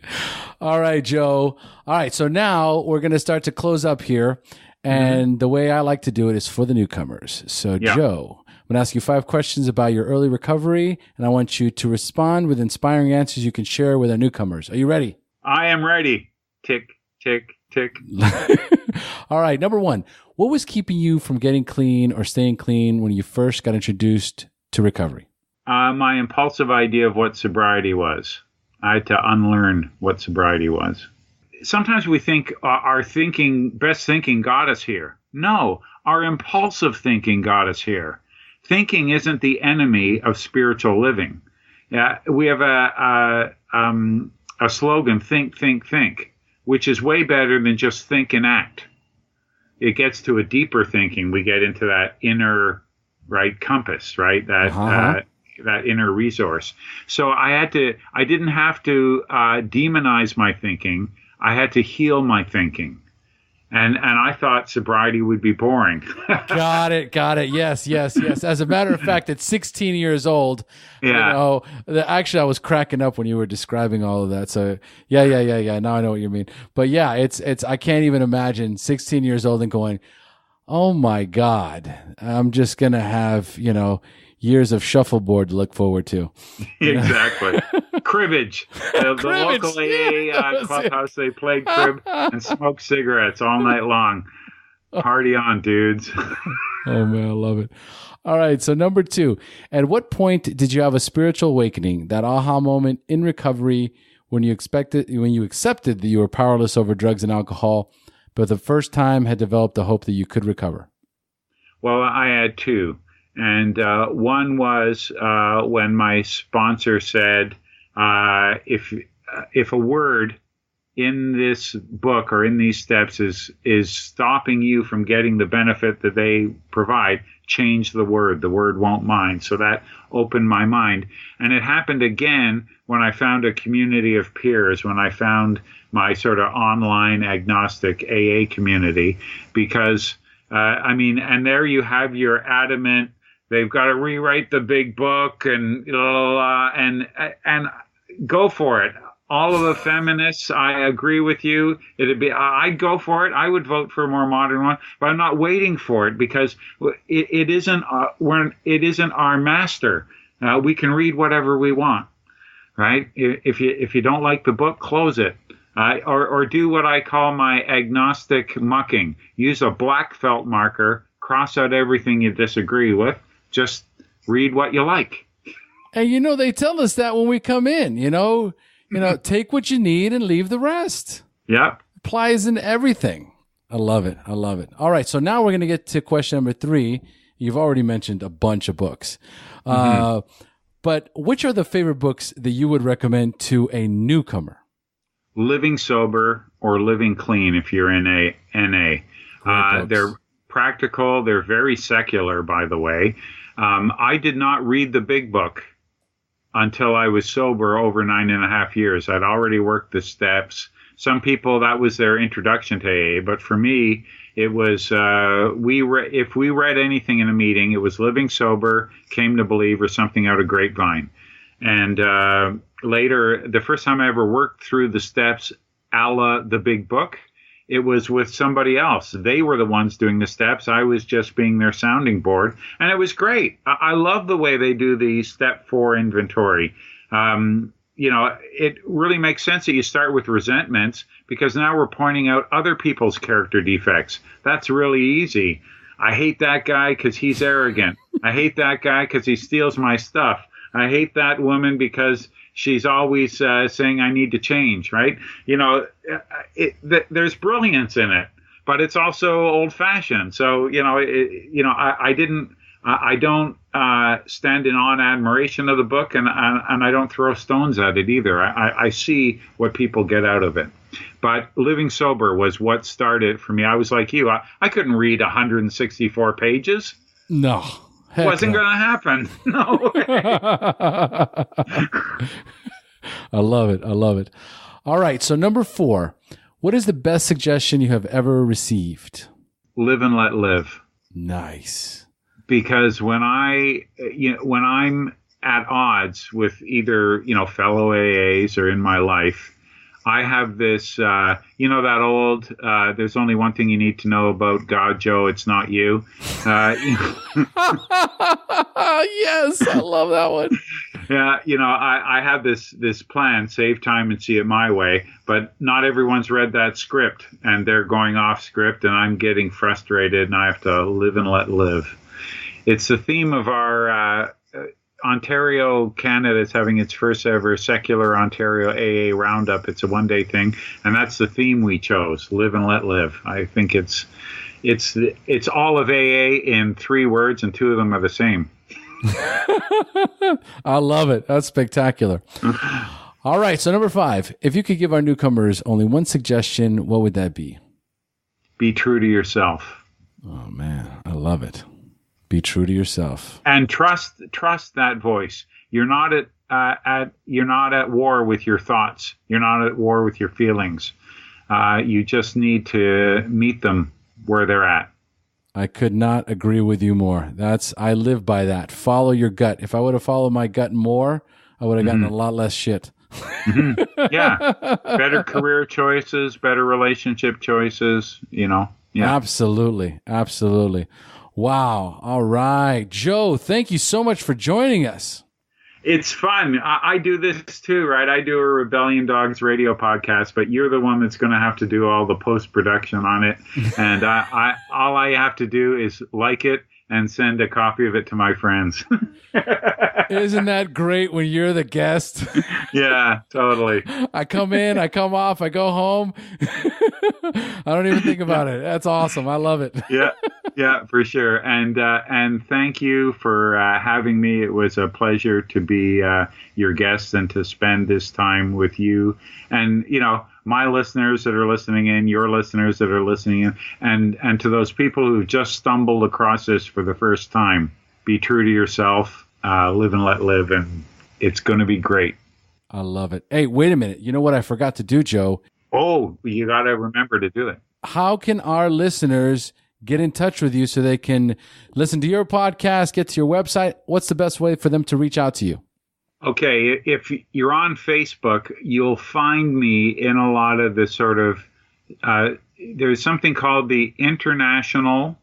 All right, Joe. All right, so now we're going to start to close up here. And the way I like to do it is for the newcomers. So, Joe, I'm going to ask you 5 questions about your early recovery, and I want you to respond with inspiring answers you can share with our newcomers. Are you ready? I am ready. Tick, tick, tick. All right, number 1. What was keeping you from getting clean or staying clean when you first got introduced to recovery? My impulsive idea of what sobriety was. I had to unlearn what sobriety was. Sometimes we think our best thinking got us here. No, our impulsive thinking got us here. Thinking isn't the enemy of spiritual living. We have a slogan, think, think, think, which is way better than just think and act. It gets to a deeper thinking. We get into that inner, compass, right? That inner resource. So I didn't have to demonize my thinking. I had to heal my thinking. And I thought sobriety would be boring. Got it. Yes. As a matter of fact, at 16 years old, actually I was cracking up when you were describing all of that. So yeah. Now I know what you mean. But yeah, it's I can't even imagine 16 years old and going, oh my God, I'm just going to have, years of shuffleboard to look forward to. Exactly. Cribbage. The local AA clubhouse, they played crib and smoked cigarettes all night long. Party on, dudes. Oh, man, I love it. All right, so number 2. At what point did you have a spiritual awakening, that aha moment in recovery when you accepted that you were powerless over drugs and alcohol, but the first time had developed the hope that you could recover? Well, I had 2. And one was when my sponsor said, if a word in this book or in these steps is stopping you from getting the benefit that they provide, change the word. The word won't mind. So that opened my mind. And it happened again when I found a community of peers, when I found my sort of online agnostic AA community, because, and there you have your adamant, they've got to rewrite the big book and go for it. All of the feminists, I agree with you. I'd go for it. I would vote for a more modern one, but I'm not waiting for it because it isn't our master. We can read whatever we want, right? If you don't like the book, close it. Or do what I call my agnostic mucking. Use a black felt marker, cross out everything you disagree with. Just read what you like. And they tell us that when we come in, take what you need and leave the rest. Yep. Applies in everything. I love it. All right. So now we're going to get to question number 3. You've already mentioned a bunch of books. But which are the favorite books that you would recommend to a newcomer? Living Sober or Living Clean if you're in a NA. practical. They're very secular, by the way. I did not read the big book until I was sober over 9.5 years. I'd already worked the steps. Some people, that was their introduction to AA, but for me, it was, if we read anything in a meeting, it was Living Sober, Came to Believe, or something out of Grapevine. And later, the first time I ever worked through the steps a la the big book, it was with somebody else. They were the ones doing the steps. I was just being their sounding board. And it was great. I love the way they do the step 4 inventory. It really makes sense that you start with resentments, because now we're pointing out other people's character defects. That's really easy. I hate that guy because he's arrogant. I hate that guy because he steals my stuff. I hate that woman because she's always saying I need to change, right? There's brilliance in it, but it's also old-fashioned. So, I don't stand in awe and admiration of the book, and I don't throw stones at it either. I see what people get out of it. But Living Sober was what started for me. I was like you. I couldn't read 164 pages. No. Wasn't going to happen. No way. I love it. I love it. All right. So number 4, what is the best suggestion you have ever received? Live and let live. Nice. Because when I'm at odds with either, fellow AAs or in my life, I have this, that old, there's only one thing you need to know about God, Joe, it's not you. Yes, I love that one. Yeah, I have this plan, save time and see it my way, but not everyone's read that script, and they're going off script, and I'm getting frustrated, and I have to live and let live. It's the theme of our Ontario, Canada is having its first ever secular Ontario AA roundup. It's a one-day thing, and that's the theme we chose: live and let live. I think it's all of AA in 3 words, and 2 of them are the same. I love it. That's spectacular. All right, so number 5, if you could give our newcomers only one suggestion, what would that be? Be true to yourself. Oh man, I love it. Be true to yourself, and trust that voice. You're not at war with your thoughts. You're not at war with your feelings. You just need to meet them where they're at. I could not agree with you more. I live by that. Follow your gut. If I would have followed my gut more, I would have gotten a lot less shit. Yeah. Better career choices, better relationship choices, Yeah. Absolutely. Absolutely. Wow. All right. Joe, thank you so much for joining us. It's fun. I do this too, right? I do a Rebellion Dogs radio podcast, but you're the one that's going to have to do all the post-production on it. And all I have to do is like it and send a copy of it to my friends. Isn't that great when you're the guest? Yeah, totally. I come in, I come off, I go home. I don't even think about it. That's awesome. I love it. Yeah, for sure. And thank you for having me. It was a pleasure to be your guest and to spend this time with you. And, my listeners that are listening in, your listeners that are listening in, and to those people who just stumbled across this for the first time, be true to yourself, live and let live, and it's going to be great. I love it. Hey, wait a minute. You know what I forgot to do, Joe? Oh, you got to remember to do it. How can our listeners get in touch with you so they can listen to your podcast, get to your website? What's the best way for them to reach out to you? Okay, if you're on Facebook, you'll find me in a lot of the sort of, there's something called the International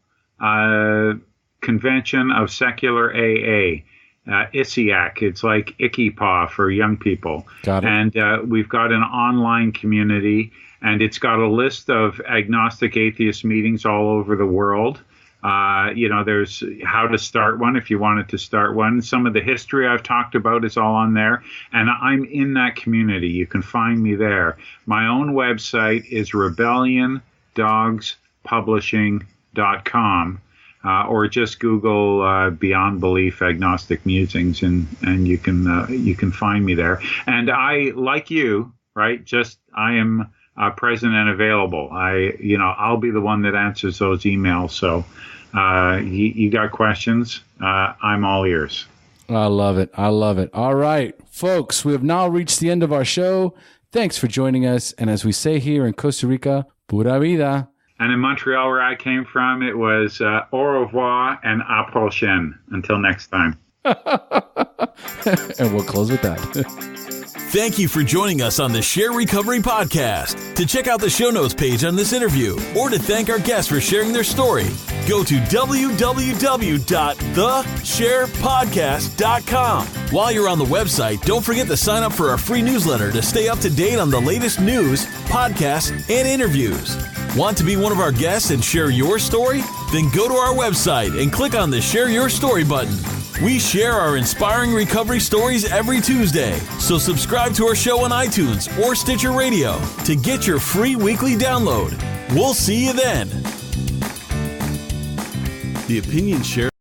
Convention of Secular AA, ISIAC. It's like Icky Paw for young people. Got it. And we've got an online community, and it's got a list of agnostic atheist meetings all over the world. There's how to start one if you wanted to start one. Some of the history I've talked about is all on there, and I'm in that community. You can find me there. My own website is RebellionDogsPublishing.com, or just Google Beyond Belief Agnostic Musings, and you can find me there. And I, like you, right? I am present and available. I'll be the one that answers those emails. So you got questions, I'm all ears. I love it. I love it. All right, folks, we have now reached the end of our show. Thanks for joining us. And as we say here in Costa Rica, pura vida. And in Montreal, where I came from, it was au revoir and à prochaine. Until next time. And we'll close with that. Thank you for joining us on the SHAIR Recovery Podcast. To check out the show notes page on this interview or to thank our guests for sharing their story, go to www.theshairpodcast.com. While you're on the website, don't forget to sign up for our free newsletter to stay up to date on the latest news, podcasts, and interviews. Want to be one of our guests and share your story? Then go to our website and click on the Share Your Story button. We share our inspiring recovery stories every Tuesday, so subscribe to our show on iTunes or Stitcher Radio to get your free weekly download. We'll see you then. The opinions shared